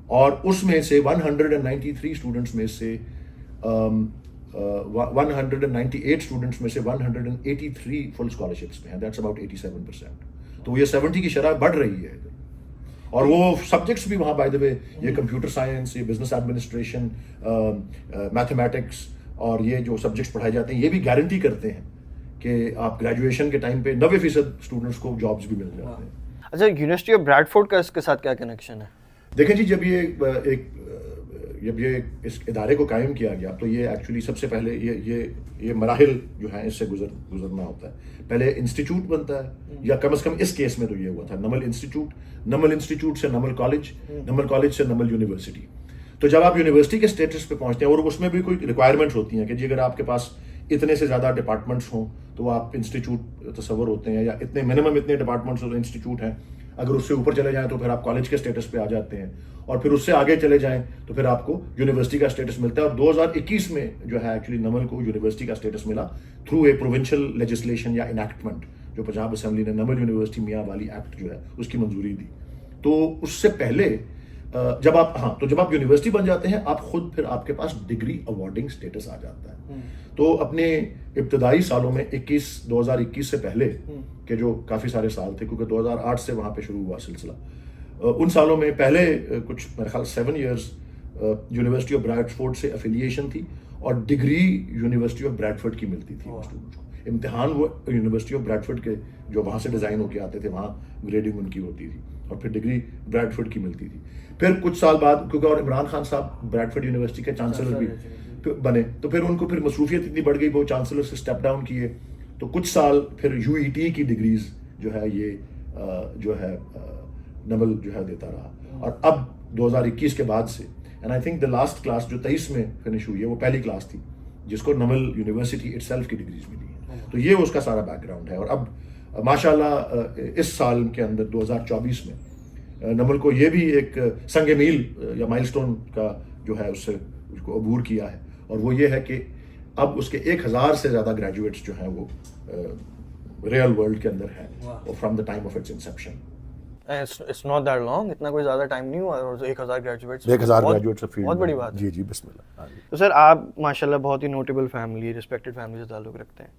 اور اس میں سے 193 اسٹوڈنٹس میں سے 198 اسٹوڈنٹس میں سے 183 فل اسکالرشپس میں ہیں, دیٹس اباؤٹ 87%. تو یہ 70 کی شرح بڑھ رہی ہے. اور وہ سبجیکٹس بھی وہاں بائی دا وے, یہ کمپیوٹر سائنس, یہ بزنس ایڈمنسٹریشن, میتھمیٹکس, اور یہ جو سبجیکٹس پڑھائے جاتے ہیں یہ بھی گارنٹی کرتے ہیں کہ آپ گریجویشن کے ٹائم پہ 90% اسٹوڈنٹس کو جابس بھی مل جاتے ہیں. اچھا, یونیورسٹی آف بریڈفورڈ کا اس کے ساتھ کیا کنیکشن ہے؟ دیکھیں جی, جب یہ اس ادارے کو قائم کیا گیا تو یہ ایکچولی سب سے پہلے یہ مراحل جو ہیں اس سے گزرنا ہوتا ہے. پہلے انسٹیٹیوٹ بنتا ہے, یا کم از کم اس کیس میں تو یہ ہوا تھا, نمل انسٹیٹیوٹ سے نمل کالج سے نمل یونیورسٹی. تو جب آپ یونیورسٹی کے اسٹیٹس پہ پہنچتے ہیں, اور اس میں بھی کوئی ریکوائرمنٹس ہوتی ہیں کہ جی اگر آپ کے پاس اتنے سے زیادہ ڈپارٹمنٹس ہوں تو آپ انسٹیٹیوٹ تصور ہوتے ہیں, یا اتنے منیمم اتنے ڈپارٹمنٹس اور انسٹیٹیوٹ ہیں, اگر اس سے اوپر چلے جائیں تو پھر آپ کالج کے اسٹیٹس پہ آ جاتے ہیں, اور پھر اس سے آگے چلے جائیں تو پھر آپ کو یونیورسٹی کا اسٹیٹس ملتا ہے. اور 2021 میں جو ہے ایکچولی نمل کو یونیورسٹی کا اسٹیٹس ملا تھرو اے پروونشل لیجسلیشن یا انیکٹمنٹ, جو پنجاب اسمبلی نے نمل یونیورسٹی میاں والی ایکٹ جو ہے اس کی منظوری دی. تو اس سے پہلے جب آپ یونیورسٹی بن جاتے ہیں, آپ خود پھر آپ کے پاس ڈگری اوارڈنگ اسٹیٹس آ جاتا ہے. تو اپنے ابتدائی سالوں میں 2021 سے پہلے کہ جو کافی سارے سال تھے, کیونکہ 2008 سے وہاں پہ شروع ہوا سلسلہ, ان سالوں میں پہلے کچھ میرے خیال 7 ایئرز یونیورسٹی آف بریڈفورڈ سے افیلیشن تھی, اور ڈگری یونیورسٹی آف بریڈفورڈ کی ملتی تھی اسٹوڈنٹس کو. امتحان وہ یونیورسٹی آف بریڈفورڈ کے جو وہاں سے ڈیزائن ہو کے آتے تھے, وہاں گریڈنگ ان کی ہوتی تھی, اور پھر ڈگری بریڈفورڈ کی ملتی تھی. پھر کچھ سال بعد, کیونکہ اور عمران خان صاحب بریڈفورڈ یونیورسٹی کے چانسلر بھی بنے, تو پھر ان کو پھر مصروفیت اتنی بڑھ گئی, وہ چانسلر سے اسٹیپ ڈاؤن کیے. تو کچھ سال پھر UET کی ڈگریز جو ہے یہ جو ہے نمل جو ہے دیتا رہا. اور اب 2021 کے بعد سے, and I think the last class جو 23 میں فنش ہوئی ہے وہ پہلی کلاس تھی جس کو نمل یونیورسٹی اٹ سیلف کی ڈگریز ملی ہے. تو یہ اس کا سارا بیک گراؤنڈ ہے. اور اب ماشاءاللہ اس سال کے اندر 2024 میں نمل کو یہ بھی ایک سنگ میل یا مائل سٹون کا جو ہے اس سے اس کو عبور کیا ہے, اور وہ یہ ہے کہ اب اس کے 1000 سے زیادہ گریجویٹس جو ہیں وہ ریئل ورلڈ کے اندر ہیں, اور from the time of its inception. It's not that long, اتنا کوئی زیادہ ٹائم نہیں ہوا, اور 1000 گریجویٹس, 1000 گریجویٹس بہت بڑی بات ہے. جی بسم اللہ. تو سر آپ ماشاءاللہ بہت ہی نوٹیبل فیملی, ریسپیکٹڈ فیملی سے تعلق رکھتے ہیں,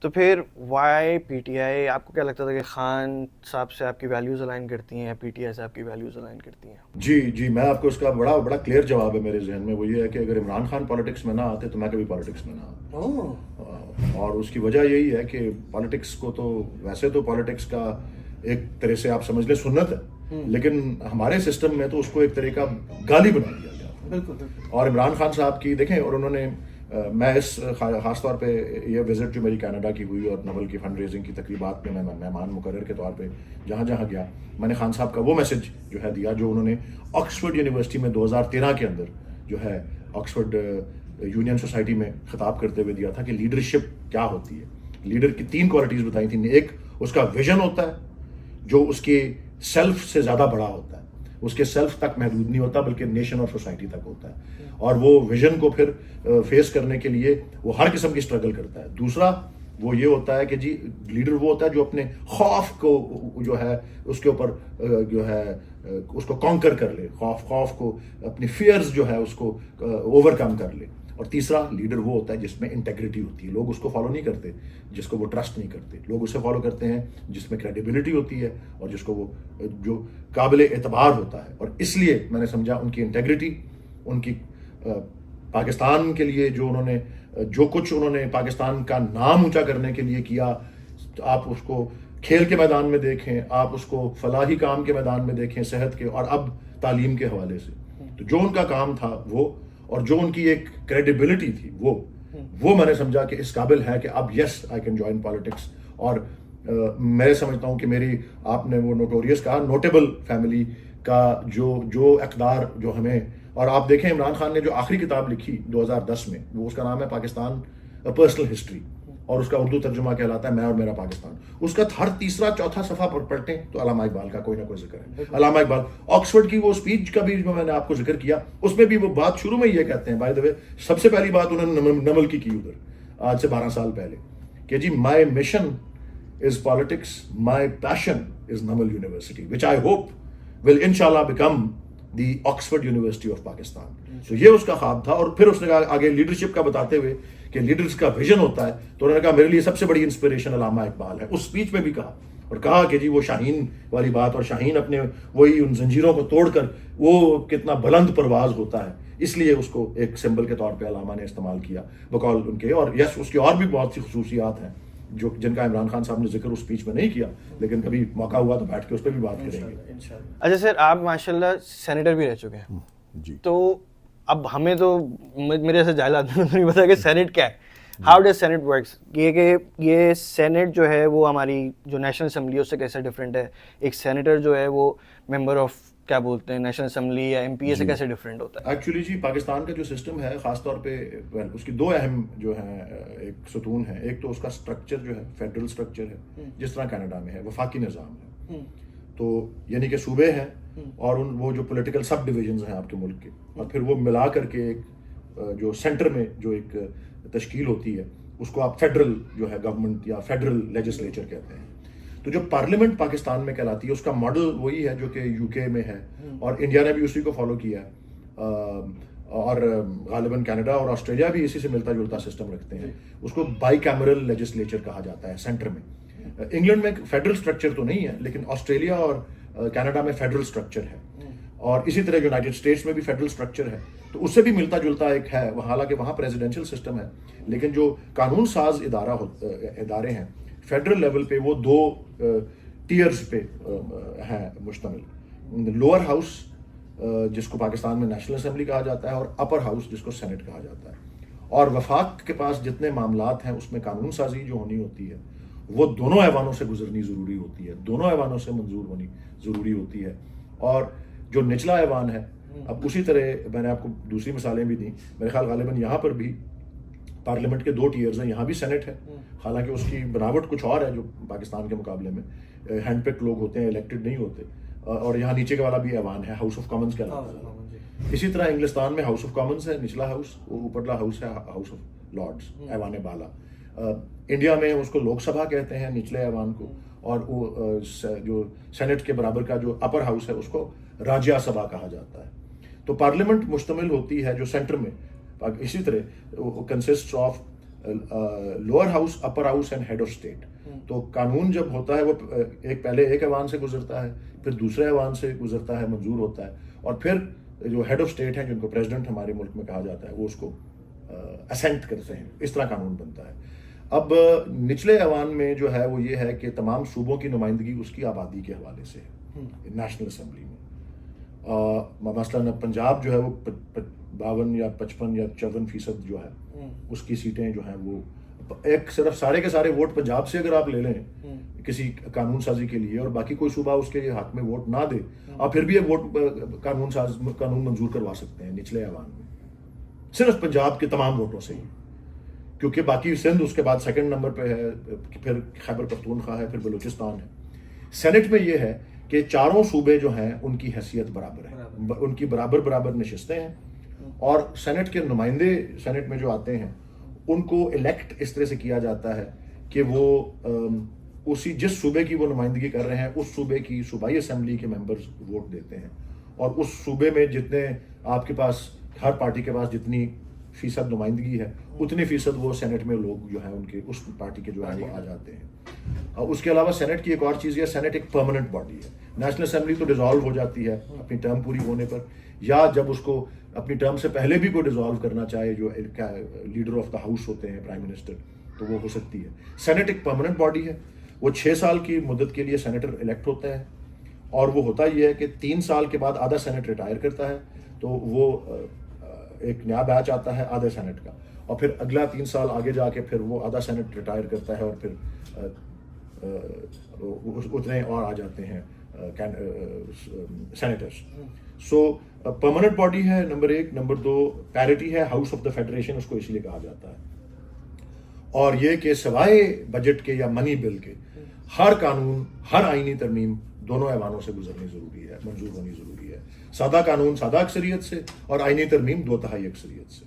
تو پھر وائی PTI, آپ کو کیا لگتا تھا کہ خان صاحب سے آپ کی ویلیوز الائن کرتی ہیں, PTI سے آپ کی ویلیوز الائن کرتی ہیں؟ جی میں آپ کو اس کا بڑا کلیئر جواب ہے میرے ذہن میں. وہ یہ ہے کہ اگر عمران خان پالیٹکس میں نہ آتے تو میں کبھی پالیٹکس میں نہ آتا. اور اس کی وجہ یہی ہے کہ پالیٹکس کو تو ویسے تو پالیٹکس کا ایک طرح سے آپ سمجھ لیں سنت ہے, لیکن ہمارے سسٹم میں تو اس کو ایک طرح کا گالی بنا دیا گیا. بالکل. اور عمران خان صاحب کی دیکھیں, اور انہوں نے میں اس خاص طور پہ یہ وزٹ جو میری کینیڈا کی ہوئی اور نمل کی فنڈ ریزنگ کی تقریبات میں میں مہمان مقرر کے طور پہ جہاں گیا, میں نے خان صاحب کا وہ میسج جو ہے دیا جو انہوں نے آکسفورڈ یونیورسٹی میں 2013 کے اندر جو ہے آکسفورڈ یونین سوسائٹی میں خطاب کرتے ہوئے دیا تھا کہ لیڈرشپ کیا ہوتی ہے. لیڈر کی 3 کوالٹیز بتائی تھیں. ایک اس کا ویژن ہوتا ہے جو اس کے سیلف سے زیادہ بڑا ہوتا ہے, اس کے سیلف تک محدود نہیں ہوتا بلکہ نیشن اور سوسائٹی تک ہوتا ہے, اور وہ ویژن کو پھر فیس کرنے کے لیے وہ ہر قسم کی اسٹرگل کرتا ہے. دوسرا وہ یہ ہوتا ہے کہ جی لیڈر وہ ہوتا ہے جو اپنے خوف کو جو ہے اس کے اوپر جو ہے اس کو کانکر کر لے, خوف کو, اپنی فیئرز جو ہے اس کو اوور کم کر لے. اور تیسرا لیڈر وہ ہوتا ہے جس میں انٹیگریٹی ہوتی ہے, لوگ اس کو فالو نہیں کرتے جس کو وہ ٹرسٹ نہیں کرتے, لوگ اسے فالو کرتے ہیں جس میں کریڈیبلٹی ہوتی ہے اور جس کو وہ جو قابل اعتبار ہوتا ہے. اور اس لیے میں نے سمجھا ان کی انٹیگریٹی, ان کی پاکستان کے لیے جو انہوں نے جو کچھ انہوں نے پاکستان کا نام اونچا کرنے کے لیے کیا, آپ اس کو کھیل کے میدان میں دیکھیں, آپ اس کو فلاحی کام کے میدان میں دیکھیں, صحت کے, اور اب تعلیم کے حوالے سے, تو جو ان کا کام تھا وہ, اور جو ان کی ایک کریڈیبلٹی تھی وہ میں نے سمجھا کہ اس قابل ہے کہ اب یس آئی کین جوائن پالیٹکس. اور میں سمجھتا ہوں کہ میری, آپ نے وہ نوٹوریس کہا, نوٹیبل فیملی کا جو اقدار جو ہمیں، اور آپ دیکھیں عمران خان نے جو آخری کتاب لکھی 2010 میں، وہ اس کا نام ہے پاکستان پرسنل ہسٹری، اور اس کا اردو ترجمہ کہلاتا ہے میں اور میرا پاکستان. اس کا ہر تیسرا چوتھا صفحہ پر پڑھتے ہیں تو علامہ اقبال کا کوئی نہ کوئی ذکر ہے. علامہ اقبال آکسفورڈ کی وہ اسپیچ کا بھی جو میں نے آپ کو ذکر کیا، اس میں بھی وہ بات شروع میں یہ کہتے ہیں، بائی دا وے سب سے پہلی بات انہوں نے نمل کی ادھر آج سے 12 سال پہلے، کہ جی my mission is politics, my passion is Namal university which I hope will انشاءاللہ become the Oxford university of Pakistan. تو یہ اس کا خواب تھا. اور پھر اس نے کہا آگے لیڈرشپ کا بتاتے ہوئے کہ لیڈرز کا ویژن ہوتا ہے، تو انہوں نے کہا میرے لیے سب سے بڑی انسپریشن علامہ اقبال ہے. اس اسپیچ میں بھی کہا، اور کہا کہ جی وہ شاہین والی بات، اور شاہین اپنے وہی ان زنجیروں کو توڑ کر وہ کتنا بلند پرواز ہوتا ہے، اس لیے اس کو ایک سمبل کے طور پہ علامہ نے استعمال کیا بقول ان کے. اور یس اس کی اور بھی بہت سی خصوصیات ہیں جن کا عمران خان صاحب نے ذکر اس اسپیچ میں نہیں کیا، لیکن کبھی موقع ہوا تو بیٹھ کے اس پہ بھی بات کریں گے. اچھا سر، آپ ماشاءاللہ سینیٹر بھی رہ چکے ہیں جی. تو اب ہمیں تو میرے ایسے جاہل آدمی کو نہیں پتا کہ سینٹ کیا ہے. How does senate works? یہ سینٹ جو ہے وہ ہماری جو نیشنل اسمبلی ہے اس سے کیسے ڈفرینٹ ہے؟ ایک سینیٹر جو ہے وہ ممبر آف کیا بولتے ہیں نیشنل اسمبلی یا ایم پی اے سے کیسے ڈفرینٹ ہوتا ہے؟ ایکچولی جی پاکستان کا جو سسٹم ہے خاص طور پہ اس کی دو اہم جو ہیں ایک ستون ہیں. ایک تو اس کا سٹرکچر جو ہے فیڈرل سٹرکچر ہے، جس طرح کینیڈا میں ہے، وفاقی نظام ہے. تو یعنی کہ صوبے ہیں اور وہ جو پولیٹیکل سب ڈویژنز ہیں آپ کے ملک کے، اور پھر وہ ملا کر کے ایک جو سینٹر میں جو ایک تشکیل ہوتی ہے اس کو آپ فیڈرل جو ہے گورنمنٹ یا فیڈرل لیجسلیچر کہتے ہیں. تو جو پارلیمنٹ پاکستان میں کہلاتی ہے اس کا ماڈل وہی ہے جو کہ یو کے میں ہے، اور انڈیا نے بھی اسی کو فالو کیا ہے، اور غالباً کینیڈا اور آسٹریلیا بھی اسی سے ملتا جلتا سسٹم رکھتے ہیں. اس کو بائی کیمرل لیجسلیچر کہا جاتا ہے سینٹر میں. انگلینڈ میں فیڈرل سٹرکچر تو نہیں ہے، لیکن آسٹریلیا اور کینیڈا میں فیڈرل سٹرکچر ہے، اور اسی طرح یونائٹڈ اسٹیٹس میں بھی فیڈرل سٹرکچر ہے. تو اس سے بھی ملتا جلتا ایک ہے، حالانکہ وہاں پریزیڈینشل سسٹم ہے، لیکن جو قانون ساز ادارے ہیں فیڈرل لیول پہ وہ دو ٹیئرز پہ ہیں مشتمل. لوور ہاؤس جس کو پاکستان میں نیشنل اسمبلی کہا جاتا ہے، اور اپر ہاؤس جس کو سینٹ کہا جاتا ہے. اور وفاق کے پاس جتنے معاملات ہیں اس میں قانون سازی جو ہونی ہوتی ہے وہ دونوں ایوانوں سے گزرنی ضروری ہوتی ہے، دونوں ایوانوں سے منظور ہونی ضروری ہوتی ہے. اور جو نچلا ایوان ہے، اب اسی طرح میں نے آپ کو دوسری مثالیں بھی دیں، میرے خیال غالباً یہاں پر بھی پارلیمنٹ کے دو ٹیئرز ہیں، یہاں بھی سینٹ ہے، حالانکہ اس کی بناوٹ کچھ اور ہے جو پاکستان کے مقابلے میں ہینڈ پکڈ لوگ ہوتے ہیں، الیکٹڈ نہیں ہوتے. اور یہاں نیچے کے والا بھی ایوان ہے، ہاؤس آف کامنز کہلاتا ہے. اسی طرح انگلستان میں ہاؤس آف کامنز ہے نچلا ہاؤس، وہ اوپرلا ہاؤس ہے ہاؤس آف لارڈز، ایوان بالا. انڈیا میں اس کو لوک سبھا کہتے ہیں نچلے ایوان کو، اور وہ جو سینٹ کے برابر کا جو اپر ہاؤس ہے اس کو راجیہ سبھا کہا جاتا ہے. تو پارلیمنٹ مشتمل ہوتی ہے جو سینٹر میں، اسی طرح consist of lower house, upper house and head of state. تو قانون جب ہوتا ہے وہ پہلے ایک ایوان سے گزرتا ہے، پھر دوسرے ایوان سے گزرتا ہے، منظور ہوتا ہے، اور پھر جو ہیڈ آف اسٹیٹ ہیں جن کو پریزیڈنٹ ہمارے ملک میں کہا جاتا ہے وہ اس کو اسینٹ کرتے ہیں. اس طرح قانون بنتا ہے. اب نچلے ایوان میں جو ہے وہ یہ ہے کہ تمام صوبوں کی نمائندگی اس کی آبادی کے حوالے سے ہے نیشنل اسمبلی میں. مثلاً پنجاب جو ہے وہ 52 یا 55 یا 54% جو ہے اس کی سیٹیں جو ہیں وہ ایک صرف سارے کے سارے ووٹ پنجاب سے اگر آپ لے لیں کسی قانون سازی کے لیے، اور باقی کوئی صوبہ اس کے حق میں ووٹ نہ دے، آپ پھر بھی ایک ووٹ قانون منظور کروا سکتے ہیں نچلے ایوان میں، صرف پنجاب کے تمام ووٹوں سے ہی. کیونکہ باقی سندھ اس کے بعد سیکنڈ نمبر پہ ہے، پھر خیبر پختونخوا ہے، پھر بلوچستان ہے. سینٹ میں یہ ہے کہ چاروں صوبے جو ہیں ان کی حیثیت برابر ہے، ان کی برابر نشستیں ہیں، اور سینٹ کے نمائندے سینٹ میں جو آتے ہیں ان کو الیکٹ اس طرح سے کیا جاتا ہے کہ وہ اسی جس صوبے کی وہ نمائندگی کر رہے ہیں اس صوبے کی صوبائی اسمبلی کے ممبرز ووٹ دیتے ہیں، اور اس صوبے میں جتنے آپ کے پاس ہر پارٹی کے پاس جتنی فیصد نمائندگی ہے اتنے فیصد وہ سینٹ میں لوگ جو ہیں ان کے اس پارٹی کے جو ہیں وہ آ جاتے ہیں. اور اس کے علاوہ سینٹ کی ایک اور چیز یہ ہے، سینٹ ایک پرماننٹ باڈی ہے. نیشنل اسمبلی تو ڈیزالو ہو جاتی ہے اپنی ٹرم پوری ہونے پر، یا جب اس کو اپنی ٹرم سے پہلے بھی کوئی ڈیزالو کرنا چاہے، جو لیڈر آف دا ہاؤس ہوتے ہیں پرائم منسٹر، تو وہ ہو سکتی ہے. سینٹ ایک پرماننٹ باڈی ہے، وہ 6 سال کی مدت کے لیے سینیٹر الیکٹ ہوتا ہے، اور وہ ہوتا یہ ہے کہ 3 سال کے بعد آدھا سینٹ ریٹائر کرتا ہے، تو وہ ایک نیا بیچ آتا ہے آدھے سینٹ کا، اور پھر اگلا 3 سال آگے جا کے پھر وہ آدھا سینٹ ریٹائر کرتا ہے، اور پھر اتنے اور آ جاتے ہیں سینیٹرس. سو پرماننٹ باڈی ہے نمبر 1. نمبر 2 پیرٹی ہے, ہاؤس آف دا فیڈریشن اس کو اسی لیے کہا جاتا ہے. اور یہ کہ سوائے بجٹ کے یا منی بل کے ہر قانون, ہر آئینی ترمیم دونوں ایوانوں سے گزرنی ضروری ہے, منظور ہونی ضروری ہے. سادہ قانون سادہ اکثریت سے اور آئینی ترمیم 2/3 اکثریت سے.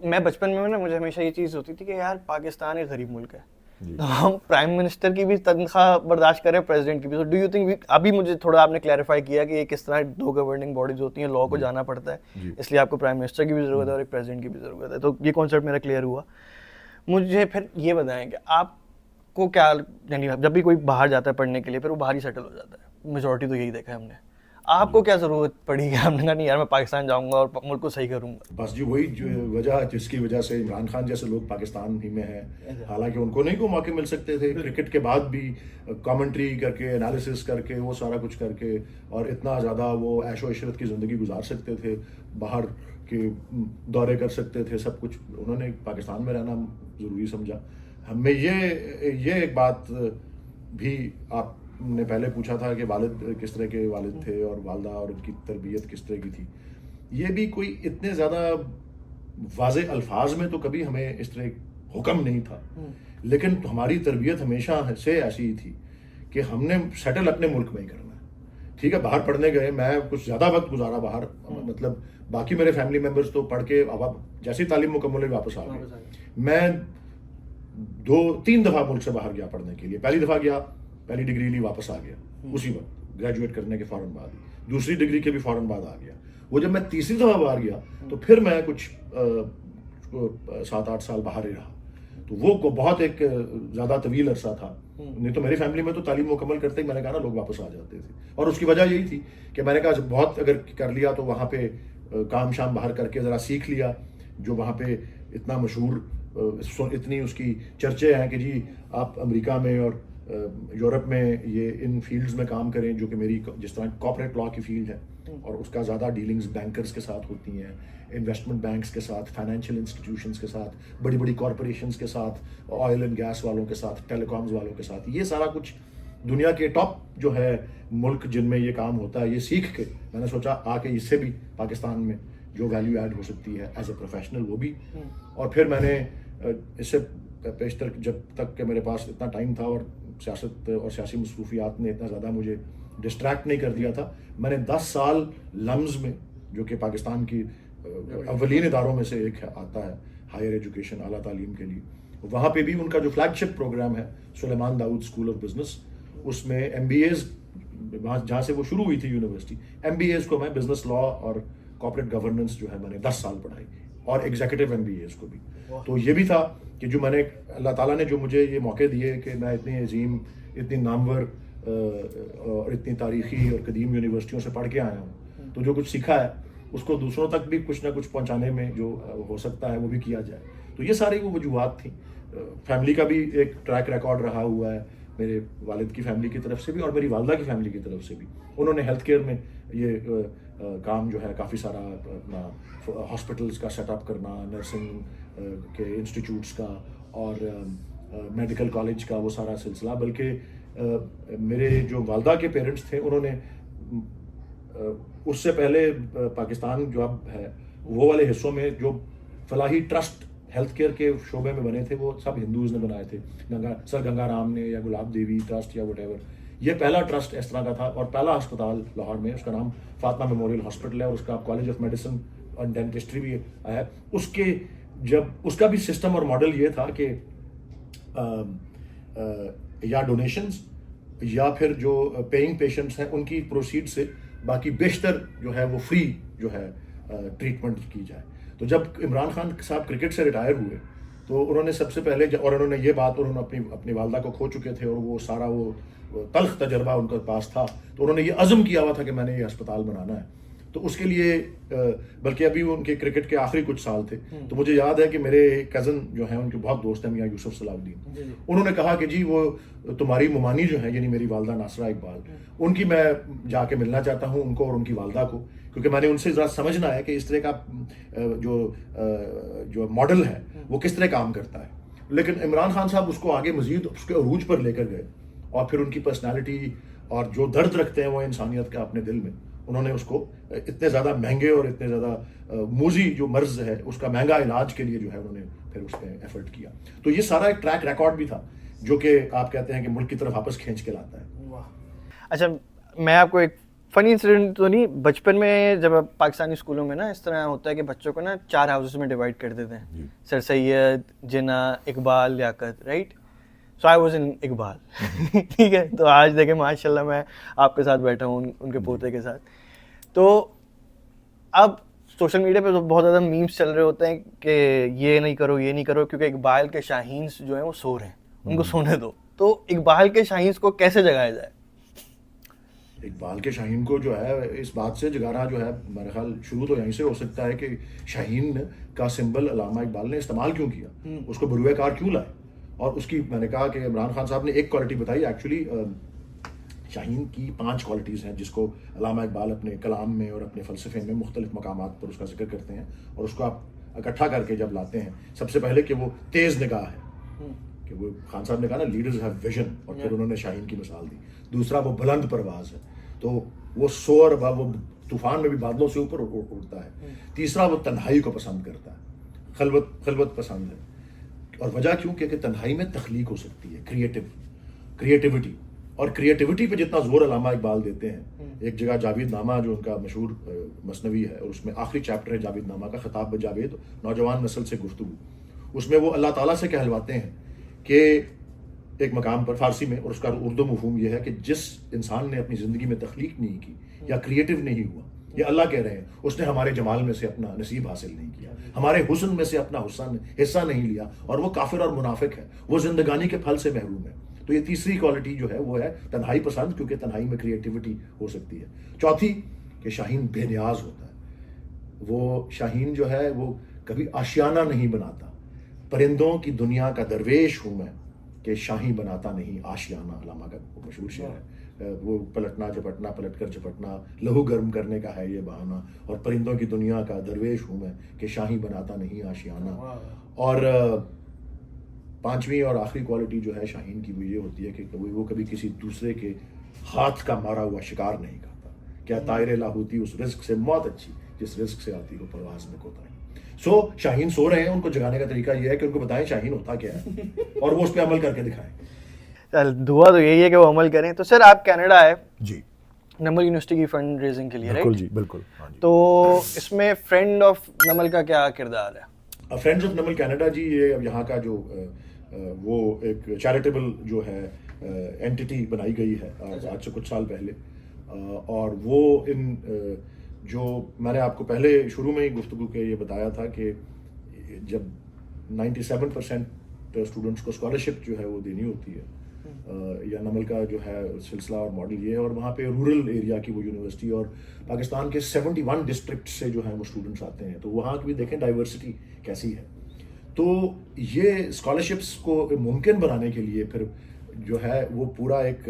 میں بچپن میں نا مجھے ہمیشہ یہ چیز ہوتی تھی کہ یار پاکستان ایک غریب ملک ہے, تو ہم پرائم منسٹر کی بھی تنخواہ برداشت کریں, پریزیڈنٹ کی بھی. ڈو یو تھنک, ابھی مجھے تھوڑا آپ نے کلیریفائی کیا کہ یہ کس طرح 2 گورننگ باڈیز ہوتی ہیں, لاء کو جانا پڑتا ہے, اس لیے آپ کو پرائم منسٹر کی بھی ضرورت ہے اور ایک پریزیڈنٹ کی بھی ضرورت ہے. تو یہ کانسیپٹ میرا کلیئر ہوا. مجھے پھر یہ بتائیں کہ آپ کو کیا, یعنی جب بھی کوئی باہر جاتا ہے پڑھنے کے لیے پھر وہ باہر ہی سیٹل ہو جاتا ہے, میجورٹی تو یہی دیکھا ہے ہم نے. آپ کو کیا ضرورت پڑی کہ ہم نے کہا نہیں یار میں پاکستان جاؤں گا اور ملک کو صحیح کروں گا؟ بس جی وہی وجہ جس کی وجہ سے عمران خان جیسے لوگ پاکستان ہی میں ہیں. حالانکہ ان کو نہیں کو موقع مل سکتے تھے کرکٹ کے بعد بھی کامنٹری کر کے, انالیسس کر کے, وہ سارا کچھ کر کے, اور اتنا زیادہ وہ عیش و عشرت کی زندگی گزار سکتے تھے, باہر کے دورے کر سکتے تھے, سب کچھ. انہوں نے پاکستان میں رہنا ضروری سمجھا. ہمیں یہ ایک بات بھی آپ نے پہلے پوچھا تھا کہ والد کس طرح کے والد تھے اور والدہ, اور ان کی تربیت کس طرح کی تھی. یہ بھی کوئی اتنے زیادہ واضح الفاظ میں تو کبھی ہمیں اس طرح حکم نہیں تھا, لیکن ہماری تربیت ہمیشہ سے ایسی ہی تھی کہ ہم نے سیٹل اپنے ملک میں ہی کرنا ہے. ٹھیک ہے, باہر پڑھنے گئے, میں کچھ زیادہ وقت گزارا باہر, مطلب باقی میرے فیملی ممبرز تو پڑھ کے اب جیسی تعلیم مکمل ہوئی واپس آ گئے. میں 2-3 دفعہ ملک سے باہر گیا پڑھنے کے لیے. پہلی دفعہ گیا, پہلی ڈگری لی, واپس آ گیا اسی وقت گریجویٹ کرنے کے فوراً بعد. دوسری ڈگری کے بھی فوراً بعد آ گیا. وہ جب میں تیسری دفعہ باہر گیا تو پھر میں کچھ 7-8 سال باہر ہی رہا. تو وہ بہت ایک زیادہ طویل عرصہ تھا. نہیں تو میری فیملی میں تو تعلیم مکمل کرتے ہی میں نے کہا نا لوگ واپس آ جاتے تھے, اور اس کی وجہ یہی تھی کہ میں نے کہا بہت اگر کر لیا تو وہاں پہ کام شام باہر کر کے ذرا سیکھ لیا, جو وہاں پہ اتنا مشہور, اتنی اس کی چرچے ہیں کہ جی آپ امریکہ میں اور یورپ میں یہ ان فیلڈز میں کام کریں, جو کہ میری جس طرح کارپوریٹ لاء کی فیلڈ ہے, اور اس کا زیادہ ڈیلنگز بینکرز کے ساتھ ہوتی ہیں, انویسٹمنٹ بینکس کے ساتھ, فائنینشیل انسٹیٹیوشنز کے ساتھ, بڑی بڑی کارپوریشنز کے ساتھ, آئل اینڈ گیس والوں کے ساتھ, ٹیلی کامز والوں کے ساتھ. یہ سارا کچھ دنیا کے ٹاپ جو ہے ملک جن میں یہ کام ہوتا ہے, یہ سیکھ کے میں نے سوچا آ کے اس سے بھی پاکستان میں جو ویلیو ایڈ ہو سکتی ہے ایز اے پروفیشنل وہ بھی. اور پھر میں نے اس سے پیشتر جب تک کہ میرے پاس اتنا ٹائم تھا اور سیاست اور سیاسی مصروفیات نے اتنا زیادہ مجھے ڈسٹریکٹ نہیں کر دیا تھا, میں نے 10 سال لمز میں, جو کہ پاکستان کی اولین اداروں میں سے ایک آتا ہے ہائر ایجوکیشن, اعلیٰ تعلیم کے لیے, وہاں پہ بھی ان کا جو فلیگ شپ پروگرام ہے سلیمان داؤد اسکول آف بزنس, اس میں MBAs جہاں سے وہ شروع ہوئی تھی یونیورسٹی, MBAs کو میں بزنس لاء اور کارپوریٹ گورننس جو ہے میں نے 10 سال پڑھائی, اور ایگزیکٹو MBAs کو بھی. تو یہ بھی تھا کہ جو میں نے, اللہ تعالیٰ نے جو مجھے یہ موقع دیے کہ میں اتنی عظیم, اتنی نامور اور اتنی تاریخی اور قدیم یونیورسٹیوں سے پڑھ کے آیا ہوں, تو جو کچھ سیکھا ہے اس کو دوسروں تک بھی کچھ نہ کچھ پہنچانے میں جو ہو سکتا ہے وہ بھی کیا جائے. تو یہ ساری وہ وجوہات تھیں. فیملی کا بھی ایک ٹریک ریکارڈ رہا ہوا ہے, میرے والد کی فیملی کی طرف سے بھی اور میری والدہ کی فیملی کی طرف سے بھی. انہوں نے ہیلتھ کیئر میں یہ کام جو ہے کافی سارا اپنا ہاسپٹلس کا سیٹ اپ کرنا, نرسنگ کے انسٹیٹیوٹس کا اور میڈیکل کالج کا وہ سارا سلسلہ. بلکہ میرے جو والدہ کے پیرنٹس تھے انہوں نے اس سے پہلے پاکستان جو اب ہے وہ والے حصوں میں جو فلاحی ٹرسٹ ہیلتھ کیئر کے شعبے میں بنے تھے وہ سب ہندوز نے بنائے تھے. سر گنگا رام نے یا گلاب دیوی ٹرسٹ یا وٹ ایور, یہ پہلا ٹرسٹ اس طرح کا تھا. اور پہلا ہسپتال لاہور میں, اس کا نام فاطمہ میموریل ہاسپٹل ہے, اور اس کا کالج آف میڈیسن اور ڈینٹسٹری بھی ہے. اس کے جب اس کا بھی سسٹم اور ماڈل یہ تھا کہ یا ڈونیشنز یا پھر جو پیئنگ پیشنٹس ہیں ان کی پروسیڈ سے باقی بیشتر جو ہے وہ فری جو ہے ٹریٹمنٹ کی جائے. تو جب عمران خان صاحب کرکٹ سے ریٹائر ہوئے تو انہوں نے سب سے پہلے, اور انہوں نے یہ بات, اور انہوں نے اپنی والدہ کو کھو چکے تھے اور وہ سارا وہ تلخ تجربہ ان کے پاس تھا, تو انہوں نے یہ عزم کیا ہوا تھا کہ میں نے یہ ہسپتال بنانا ہے. تو اس کے لیے بلکہ ابھی ان کے کرکٹ کے آخری کچھ سال تھے, تو مجھے یاد ہے کہ میرے کزن جو ہیں ان کے بہت دوست ہیں میاں یوسف صلاح الدین, انہوں نے کہا کہ جی وہ تمہاری ممانی جو ہیں یعنی میری والدہ ناصرہ اقبال, ان کی میں جا کے ملنا چاہتا ہوں ان کو اور ان کی والدہ کو, کیونکہ میں نے ان سے ذرا سمجھنا ہے کہ اس طرح کا جو ماڈل ہے وہ کس طرح کام کرتا ہے. لیکن عمران خان صاحب اس کو آگے مزید اس کے عروج پر لے کر گئے, اور پھر ان کی پرسنالٹی اور جو درد رکھتے ہیں وہ انسانیت کا اپنے دل میں, انہوں نے اس کو اتنے زیادہ مہنگے اور اتنے زیادہ موذی جو مرض ہے اس کا مہنگا علاج کے لیے جو ہے انہوں نے پھر اس پہ ایفرٹ کیا. تو یہ سارا ایک ٹریک ریکارڈ بھی تھا جو کہ آپ کہتے ہیں کہ ملک کی طرف واپس کھینچ کے لاتا ہے. اچھا, میں آپ کو ایک فنی انسیڈنٹ تو نہیں, بچپن میں جب پاکستانی اسکولوں میں نا اس طرح ہوتا ہے کہ بچوں کو نا 4 ہاؤسز میں ڈیوائڈ کر دیتے ہیں, Sir Syed, Jinnah, Iqbal, Liaquat, right. So I was in Iqbal, ٹھیک ہے. تو آج دیکھیں ماشاء اللہ میں آپ کے ساتھ بیٹھا ہوں ان کے پوتے کے ساتھ. تو اب سوشل میڈیا پہ تو بہت زیادہ میمس چل رہے ہوتے ہیں کہ یہ نہیں کرو, یہ نہیں کرو, کیونکہ اقبال کے شاہینس جو ہیں وہ سو رہے ہیں, ان کو سونے دو. تو اقبال کے شاہینس کو کیسے جگایا جائے؟ اقبال کے شاہین کو جو ہے اس بات سے جگانا جو ہے میرا خیال شروع تو یہیں سے ہو سکتا ہے کہ شاہین کا سمبل علامہ اقبال نے استعمال کیوں کیا, اس کو بروئے کار کیوں لائے. اور اس کی میں نے کہا کہ عمران خان صاحب نے ایک کوالٹی بتائی. ایکچولی شاہین کی 5 کوالٹیز ہیں جس کو علامہ اقبال اپنے کلام میں اور اپنے فلسفے میں مختلف مقامات پر اس کا ذکر کرتے ہیں, اور اس کو آپ اکٹھا کر کے جب لاتے ہیں, سب سے پہلے کہ وہ تیز نگاہ ہے, کہ وہ خان صاحب نے کہا نا لیڈرز ہیو ویژن, اور پھر انہوں نے شاہین کی مثال دی. دوسرا وہ بلند پرواز ہے, تو وہ سور وہ طوفان میں بھی بادلوں سے اوپر اڑتا ہے. تیسرا وہ تنہائی کو پسند کرتا ہے, خلوت پسند ہے. اور وجہ کیوں کہ تنہائی میں تخلیق ہو سکتی ہے, کریٹیوٹی. اور کریٹیوٹی پہ جتنا زور علامہ اقبال دیتے ہیں, ایک جگہ جاوید نامہ جو ان کا مشہور مثنوی ہے, اور اس میں آخری چیپٹر ہے جاوید نامہ کا, خطاب بجاوید, نوجوان نسل سے گفتگو. اس میں وہ اللہ تعالیٰ سے کہلواتے ہیں کہ ایک مقام پر فارسی میں, اور اس کا اردو مفہوم یہ ہے کہ جس انسان نے اپنی زندگی میں تخلیق نہیں کی یا کریٹو نہیں ہوا, یہ اللہ کہہ رہے ہیں, اس نے ہمارے جمال میں سے اپنا نصیب حاصل نہیں کیا, ہمارے حسن میں سے اپنا حصہ نہیں لیا, اور وہ کافر اور منافق ہے, وہ زندگانی کے پھل سے محروم ہے. تو یہ تیسری کوالٹی جو ہے وہ ہے تنہائی پسند, کیونکہ تنہائی میں کریٹیوٹی ہو سکتی ہے. چوتھی کہ شاہین بے نیاز ہوتا ہے. وہ شاہین جو ہے وہ کبھی آشیانہ نہیں بناتا. پرندوں کی دنیا کا درویش ہوں میں کہ شاہی بناتا نہیں آشیانہ, علامہ کا مشہور شعر ہے. وہ پلٹنا جھپٹنا, پلٹ کر جھپٹنا, لہو گرم کرنے کا ہے یہ بہانہ, اور پرندوں کی دنیا کا درویش ہوں میں کہ شاہی بناتا نہیں آشیانہ. اور 5ویں اور آخری کوالٹی جو ہے شاہین کی وہ یہ ہوتی ہے کہ وہ کبھی کسی دوسرے کے ہاتھ کا مارا ہوا شکار نہیں کرتا. کیا طائر لاہوتی اس رزق سے موت اچھی جس رزق سے آتی ہو پرواز میں کوتاہی. سو شاہین سو رہے ہیں, ان کو جگانے کا طریقہ یہ ہے کہ ان کو بتائیں شاہین ہوتا کیا ہے, اور وہ اس پہ عمل کر کے دکھائیں. دعا تو یہی ہے کہ وہ عمل کریں. تو سر آپ کینیڈا آئے جی, نمل یونیورسٹی کی فنڈ ریزنگ کے لیے, بالکل جی, بالکل. تو اس میں فرینڈ آف نمل کا کیا کردار ہے؟ فرینڈز آف نمل کینیڈا جی, یہ یہاں کا جو وہ ایک چیریٹیبل جو ہے اینٹیٹی بنائی گئی ہے آج سے کچھ سال پہلے. اور وہ ان جو میں نے آپ کو پہلے شروع میں ہی گفتگو کے یہ بتایا تھا کہ جب 97% اسٹوڈنٹس کو اسکالرشپ جو ہے وہ دینی ہوتی ہے, یا نمل کا جو ہے سلسلہ اور ماڈل یہ ہے, اور وہاں پہ رورل ایریا کی وہ یونیورسٹی, اور پاکستان کے 71 ڈسٹرکٹ سے جو ہیں وہ اسٹوڈنٹس آتے ہیں, تو وہاں کی بھی دیکھیں ڈائیورسٹی کیسی ہے. تو یہ اسکالرشپس کو ممکن بنانے کے لیے پھر جو ہے وہ پورا ایک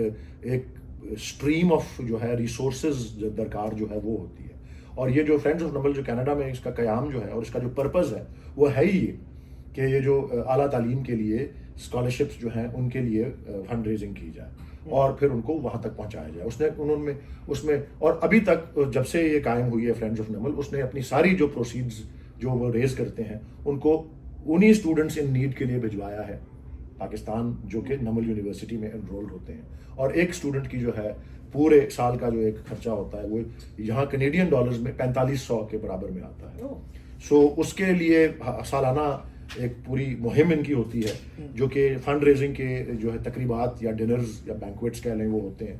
اسٹریم آف جو ہے ریسورسز درکار جو ہے وہ ہوتی ہے. اور یہ جو فرینڈز آف نمل جو کینیڈا میں اس کا قیام جو ہے, اور اس کا جو پرپز ہے وہ ہے ہی یہ کہ یہ جو اعلیٰ تعلیم کے لیے اسکالرشپس جو ہیں ان کے لیے فنڈ ریزنگ کی جائے, اور پھر ان کو وہاں تک پہنچایا جائے. اس میں اور ابھی تک جب سے یہ قائم ہوئی ہے فرینڈز آف نمل, اس نے اپنی ساری جو پروسیڈز جو وہ ریز کرتے ہیں ان کو انہی اسٹوڈنٹس ان نیڈ کے لیے بھجوایا ہے پاکستان, جو کہ نمل یونیورسٹی میں انرولڈ ہوتے ہیں. اور ایک اسٹوڈنٹ کی جو ہے پورے سال کا جو ایک خرچہ ہوتا ہے وہ یہاں کینیڈین ڈالرز میں 4500 کے برابر میں آتا ہے. سو اس کے لیے سالانہ ایک پوری مہم ان کی ہوتی ہے, جو کہ فنڈ ریزنگ کے جو ہے تقریبات یا ڈنرز یا بینکویٹس کہہ لیں وہ ہوتے ہیں.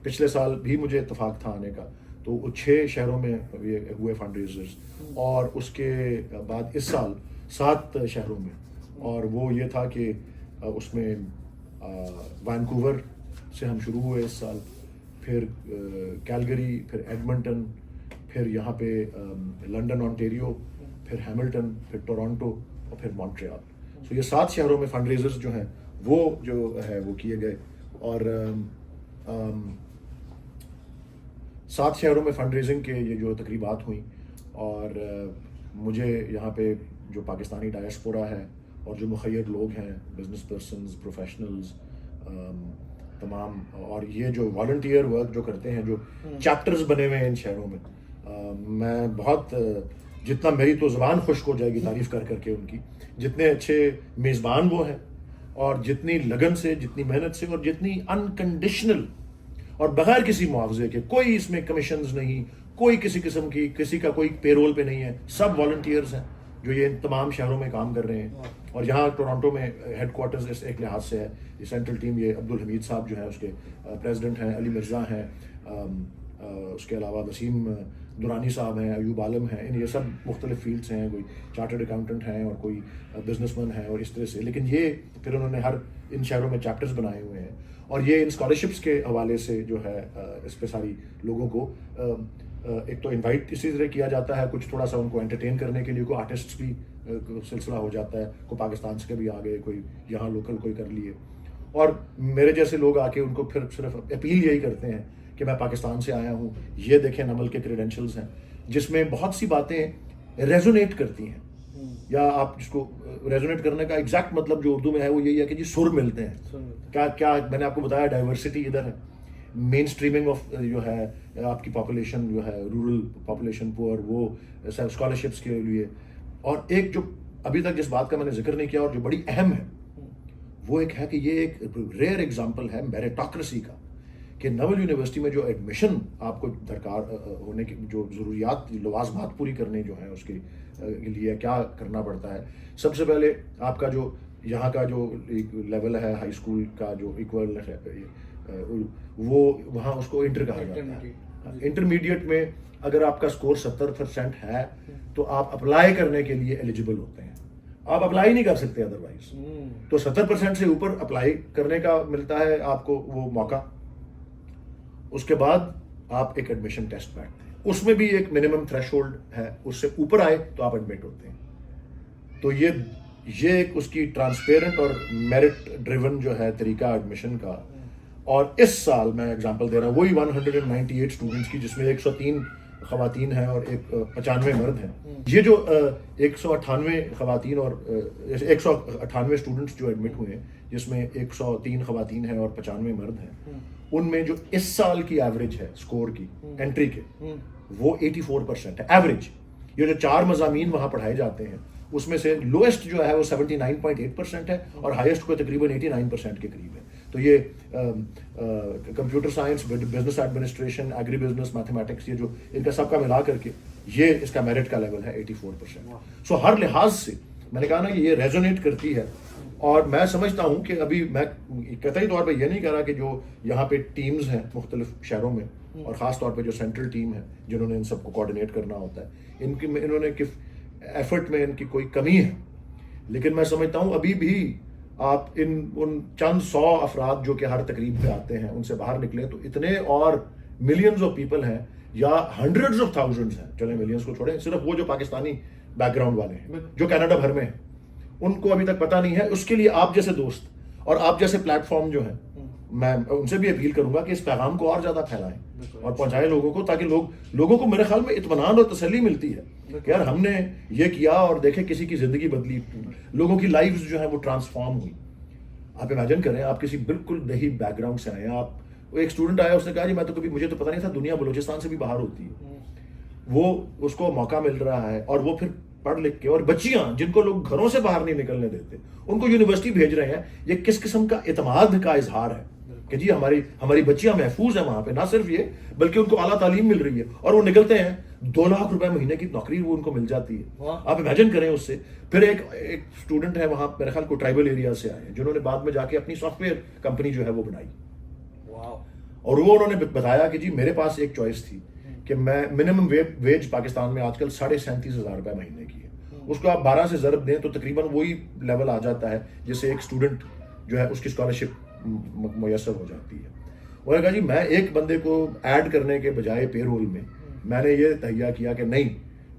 پچھلے سال بھی مجھے اتفاق تھا آنے کا, تو وہ 6 شہروں میں ہوئے فنڈ ریزرز, اور اس کے بعد اس سال 7 شہروں میں. اور وہ یہ تھا کہ اس میں وینکوور سے ہم شروع ہوئے اس سال, پھر کیلگری, پھر ایڈمنٹن, پھر یہاں پہ لنڈن آنٹیریو, پھر ہیملٹن, پھر ٹورانٹو, اور پھر مونٹریال. سو یہ 7 شہروں میں فنڈ ریزرز جو ہیں وہ جو ہے وہ کیے گئے. اور 7 شہروں میں فنڈ ریزنگ کے یہ جو تقریبات ہوئیں, اور مجھے یہاں پہ جو پاکستانی ڈائسپورا ہے اور جو مخیر لوگ ہیں, بزنس پرسنز, پروفیشنلز, تمام, اور یہ جو والنٹیئر ورک جو کرتے ہیں, جو چیپٹرز بنے ہوئے ہیں ان شہروں میں, میں بہت جتنا میری تو زبان خشک ہو جائے گی تعریف کر کر کے ان کی, جتنے اچھے میزبان وہ ہیں, اور جتنی لگن سے, جتنی محنت سے, اور جتنی انکنڈیشنل اور بغیر کسی معاوضے کے, کوئی اس میں کمیشنز نہیں, کوئی کسی قسم کی کسی کا کوئی پے رول پہ نہیں ہے, سب والنٹیئرز ہیں جو یہ تمام شہروں میں کام کر رہے ہیں. اور یہاں ٹورانٹو میں ہیڈ کوارٹرز اس ایک لحاظ سے ہے, یہ سینٹرل ٹیم, یہ عبدالحمید صاحب جو ہیں اس کے پریزیڈنٹ ہیں, علی مرزا ہیں, اس کے علاوہ وسیم دورانی صاحب ہیں, ایوب عالم ہیں, یہ سب مختلف فیلڈس ہیں, کوئی چارٹرڈ اکاؤنٹنٹ ہیں اور کوئی بزنس مین ہیں, اور اس طرح سے. لیکن یہ پھر انہوں نے ہر ان شہروں میں چیپٹرز بنائے ہوئے ہیں, اور یہ ان اسکالرشپس کے حوالے سے جو ہے اس پہ ساری لوگوں کو ایک تو انوائٹ اسی طرح کیا جاتا ہے, کچھ تھوڑا سا ان کو انٹرٹین کرنے کے لیے, کوئی آرٹسٹ بھی سلسلہ ہو جاتا ہے, کوئی پاکستان سے بھی آ گئے, کوئی یہاں لوکل کوئی کر لیے, اور میرے جیسے لوگ آ کے ان کو پھر صرف اپیل یہی کرتے ہیں کہ میں پاکستان سے آیا ہوں, یہ دیکھیں نمل کے کریڈینشلز ہیں, جس میں بہت سی باتیں ریزونیٹ کرتی ہیں, یا آپ جس کو ریزونیٹ کرنے کا ایگزیکٹ مطلب جو اردو میں ہے وہ یہی ہے کہ جی سر ملتے ہیں. کیا میں نے آپ کو بتایا ڈائیورسٹی ادھر ہے, مین اسٹریمنگ آف جو ہے آپ کی پاپولیشن جو ہے رورل پاپولیشن پور, وہ اسکالرشپس کے لیے. اور ایک جو ابھی تک جس بات کا میں نے ذکر نہیں کیا اور جو بڑی اہم ہے, وہ ایک ہے کہ یہ ایک ریئر ایگزامپل ہے میریٹوکریسی کا, کہ نول یونیورسٹی میں جو ایڈمیشن آپ کو درکار ہونے کی جو ضروریات لوازمات پوری کرنے جو ہیں اس کے لیے کیا کرنا پڑتا ہے. سب سے پہلے آپ کا جو یہاں کا جو لیول ہے ہائی اسکول کا جو ایکول ہے, وہ وہاں اس کو انٹر کہا جاتا ہے. انٹرمیڈیٹ میں اگر آپ کا سکور 70% ہے تو آپ اپلائی کرنے کے لیے ایلیجیبل ہوتے ہیں, آپ اپلائی نہیں کر سکتے ادروائز. تو 70% سے اوپر اپلائی کرنے کا ملتا ہے آپ کو وہ موقع. اس کے بعد آپ ایک ایڈمیشن ٹیسٹ بیٹھتے ہیں, اس میں بھی ایک منیمم تھریش ہولڈ ہے, اس سے اوپر آئے تو آپ ایڈمٹ ہوتے ہیں. تو یہ ایک اس کی ٹرانسپیرنٹ اور میرٹ ڈریون جو ہے طریقہ ایڈمیشن کا. اور اس سال میں اگزامپل دے رہا ہوں وہی 198 اسٹوڈنٹس کی, جس میں 103 خواتین ہیں اور 95 مرد ہیں. یہ جو 198 خواتین اور 198 اسٹوڈنٹس جو ایڈمٹ ہوئے ہیں, جس میں 103 خواتین ہیں اور 95 مرد ہیں, ان میں جو اس سال کی ایوریج ہے سکور کی انٹری کے, وہ 84% ہے ایوریج. یہ جو 4 مضامین وہاں پڑھائے جاتے ہیں اس میں سے لوئسٹ جو ہے وہ 79.8% ہے, اور ہائیسٹ کو تقریباً 89% کے قریب ہے. تو یہ computer science, business administration, agri business, mathematics, یہ جو ان کا سب کا ملا کر کے یہ اس کا میرٹ کا لیول ہے 84%. سو ہر لحاظ سے میں نے کہا نا کہ یہ ریزونیٹ کرتی ہے. اور میں سمجھتا ہوں کہ ابھی میں قطعی طور پہ یہ نہیں کہہ رہا کہ جو یہاں پہ ٹیمز ہیں مختلف شہروں میں, اور خاص طور پہ جو سینٹرل ٹیم ہے جنہوں نے ان سب کو کوآرڈینیٹ کرنا ہوتا ہے, انہوں نے ایفرٹ میں ان کی کوئی کمی ہے. لیکن میں سمجھتا ہوں ابھی بھی آپ ان چند 100 افراد جو کہ ہر تقریب پہ آتے ہیں ان سے باہر نکلیں تو اتنے اور ملینز آف پیپل ہیں, یا ہنڈریڈز آف تھاؤزنڈز ہیں, چلیں ملینز کو چھوڑیں, صرف وہ جو پاکستانی بیک گراؤنڈ والے ہیں جو کینیڈا بھر میں ہیں, ان کو ابھی تک پتہ نہیں ہے. اس کے لیے آپ جیسے دوست اور آپ جیسے پلیٹ فارم جو ہیں, میں ان سے بھی اپیل کروں گا کہ اس پیغام کو اور زیادہ پھیلائیں اور پہنچائیں لوگوں کو, تاکہ لوگوں کو میرے خیال میں اطمینان اور تسلی ملتی ہے کہ یار ہم نے یہ کیا اور دیکھیں کسی کی زندگی بدلی, لوگوں کی لائفز جو ہیں وہ ٹرانسفارم ہوئی. آپ امیجن کریں آپ کسی بالکل دیہی بیک گراؤنڈ سے آئے ہیں, آپ ایک اسٹوڈنٹ آیا, اس نے کہا جی میں تو کبھی, مجھے تو پتہ نہیں تھا دنیا بلوچستان سے بھی باہر ہوتی ہے. وہ اس کو موقع مل رہا ہے, اور وہ پھر پڑھ لکھ کے, اور بچیاں جن کو لوگ گھروں سے باہر نہیں نکلنے دیتے ان کو یونیورسٹی بھیج رہے ہیں. یہ کس قسم کا اعتماد کا اظہار ہے کہ جی ہماری بچیاں محفوظ ہیں وہاں پہ. نہ صرف یہ بلکہ ان کو اعلیٰ تعلیم مل رہی ہے, اور وہ نکلتے ہیں 2 لاکھ روپے مہینے کی نوکری وہ ان کو مل جاتی ہے. آپ امیجن کریں اس سے. پھر ایک اسٹوڈنٹ ہے وہاں میرے خیال کو ٹرائبل ایریا سے آئے ہیں, جنہوں نے بعد میں جا کے اپنی سافٹ ویئر کمپنی جو ہے وہ بنائی. اور وہ انہوں نے بتایا کہ جی میرے پاس ایک چوائس تھی کہ میں منیمم ویج پاکستان میں آج کل 37,500 روپے مہینے کی ہے, اس کو آپ 12 سے ضرب دیں تو تقریباً وہی لیول آ جاتا ہے جس سے ایک اسٹوڈنٹ جو ہے اس کی اسکالرشپ میسر ہو جاتی ہے. انہوں نے کہا جی میں ایک بندے کو ایڈ کرنے کے بجائے پے رول میں نے یہ تہیہ کیا کہ نہیں,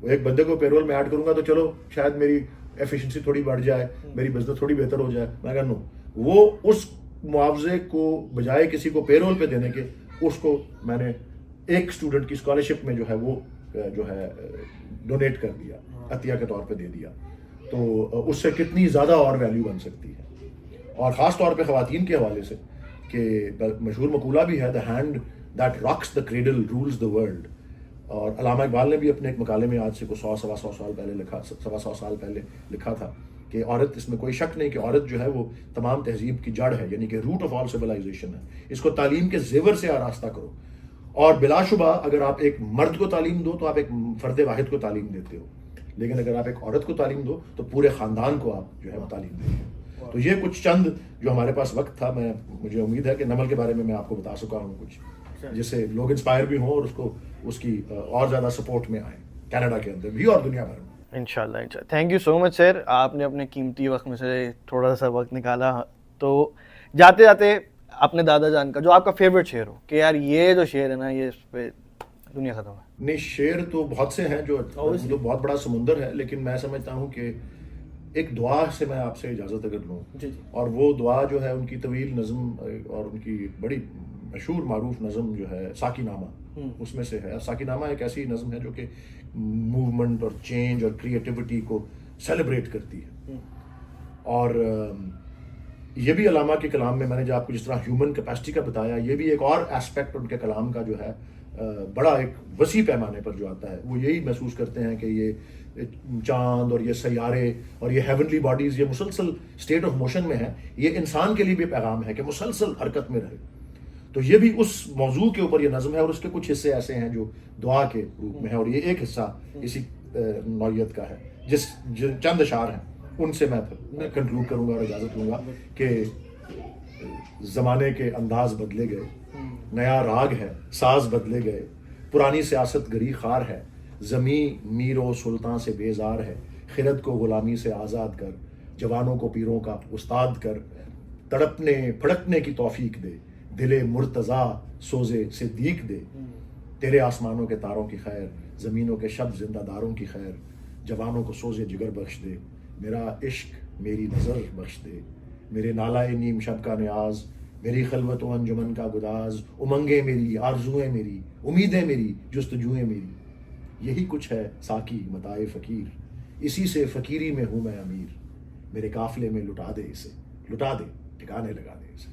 ایک بندے کو پے رول میں ایڈ کروں گا تو چلو شاید میری ایفیشنسی تھوڑی بڑھ جائے, میری بزنس تھوڑی بہتر ہو جائے. میں کہا نو, وہ اس معاوضے کو بجائے کسی کو پے رول پہ دینے کے, اس کو میں نے ایک اسٹوڈنٹ کی اسکالرشپ میں جو ہے وہ جو ہے ڈونیٹ کر دیا, عطیہ کے طور پہ دے دیا. تو اس سے کتنی زیادہ اور ویلیو بن سکتی ہے. اور خاص طور پہ خواتین کے حوالے سے کہ مشہور مقولہ بھی ہے the hand that rocks the cradle rules the world. اور علامہ اقبال نے بھی اپنے ایک مقالے میں آج سے کوئی 100 سال پہلے لکھا تھا کہ عورت, اس میں کوئی شک نہیں کہ عورت جو ہے وہ تمام تہذیب کی جڑ ہے, یعنی کہ روٹ آف آل سویلائزیشن ہے. اس کو تعلیم کے زیور سے آراستہ کرو, اور بلا شبہ اگر آپ ایک مرد کو تعلیم دو تو آپ ایک فرد واحد کو تعلیم دیتے ہو, لیکن اگر آپ ایک عورت کو تعلیم دو تو پورے خاندان کو آپ جو ہے وہ تعلیم دیتے ہو. تو یہ کچھ چند جو ہمارے پاس وقت تھا, مجھے امید ہے کہ نمل کے بارے میں آپ کو بتا سکا ہوں کچھ, جس سے لوگ انسپائر بھی ہوں اور اس کی اور زیادہ سپورٹ میں آئیں, کینیڈا کے اندر بھی اور دنیا بھر میں. انشاءاللہ. تھینک یو سو مچ سر, آپ نے اپنے قیمتی وقت میں سے تھوڑا سا وقت نکالا. تو جاتے جاتے اپنے دادا جان کا جو آپ کا فیوریٹ شعر ہو کہ یار یہ جو شعر ہے نا, یہ اس پہ دنیا ختم ہے. نہیں, شعر تو بہت سے ہیں جو بہت بڑا سمندر ہے, لیکن میں سمجھتا ہوں کہ ایک دعا سے میں آپ سے اجازت اگر لوں, اور وہ دعا جو ہے ان کی طویل نظم اور ان کی بڑی مشہور معروف نظم جو ہے ساکی نامہ, اس میں سے ہے. ساکی نامہ ایک ایسی نظم ہے جو کہ موومنٹ اور چینج اور کریٹیوٹی کو سیلیبریٹ کرتی ہے. اور یہ بھی علامہ کے کلام میں نے جو آپ کو جس طرح ہیومن کیپیسٹی کا بتایا, یہ بھی ایک اور ایسپیکٹ ان کے کلام کا جو ہے بڑا ایک وسیع پیمانے پر جو آتا ہے. وہ یہی محسوس کرتے ہیں کہ یہ چاند اور یہ سیارے اور یہ ہیونلی باڈیز یہ مسلسل اسٹیٹ آف موشن میں ہیں, یہ انسان کے لیے بھی پیغام ہے کہ مسلسل حرکت میں رہے. تو یہ بھی اس موضوع کے اوپر یہ نظم ہے, اور اس کے کچھ حصے ایسے ہیں جو دعا کے روپ میں ہیں, اور یہ ایک حصہ اسی نوعیت کا ہے. چند اشعار ہیں ان سے میں کنکلوڈ کروں گا اور اجازت لوں گا کہ زمانے کے انداز بدلے گئے, نیا راگ ہے ساز بدلے گئے, پرانی سیاست گری خار ہے, زمیں میر و سلطان سے بیزار ہے, خرد کو غلامی سے آزاد کر, جوانوں کو پیروں کا استاد کر, تڑپنے پھڑکنے کی توفیق دے, دل مرتضیٰ سوزے صدیق دے, تیرے آسمانوں کے تاروں کی خیر, زمینوں کے شب زندہ داروں کی خیر, جوانوں کو سوزے جگر بخش دے, میرا عشق میری نظر بخش دے, میرے نالائے نیم شب کا نیاز, میری خلوت و انجمن کا گداز, امنگیں میری آرزوئیں میری, امیدیں میری جستجوئیں میری, یہی کچھ ہے ساکی متاع فقیر, اسی سے فقیری میں ہوں میں امیر, میرے قافلے میں لٹا دے اسے, لٹا دے ٹھکانے لگا دے اسے.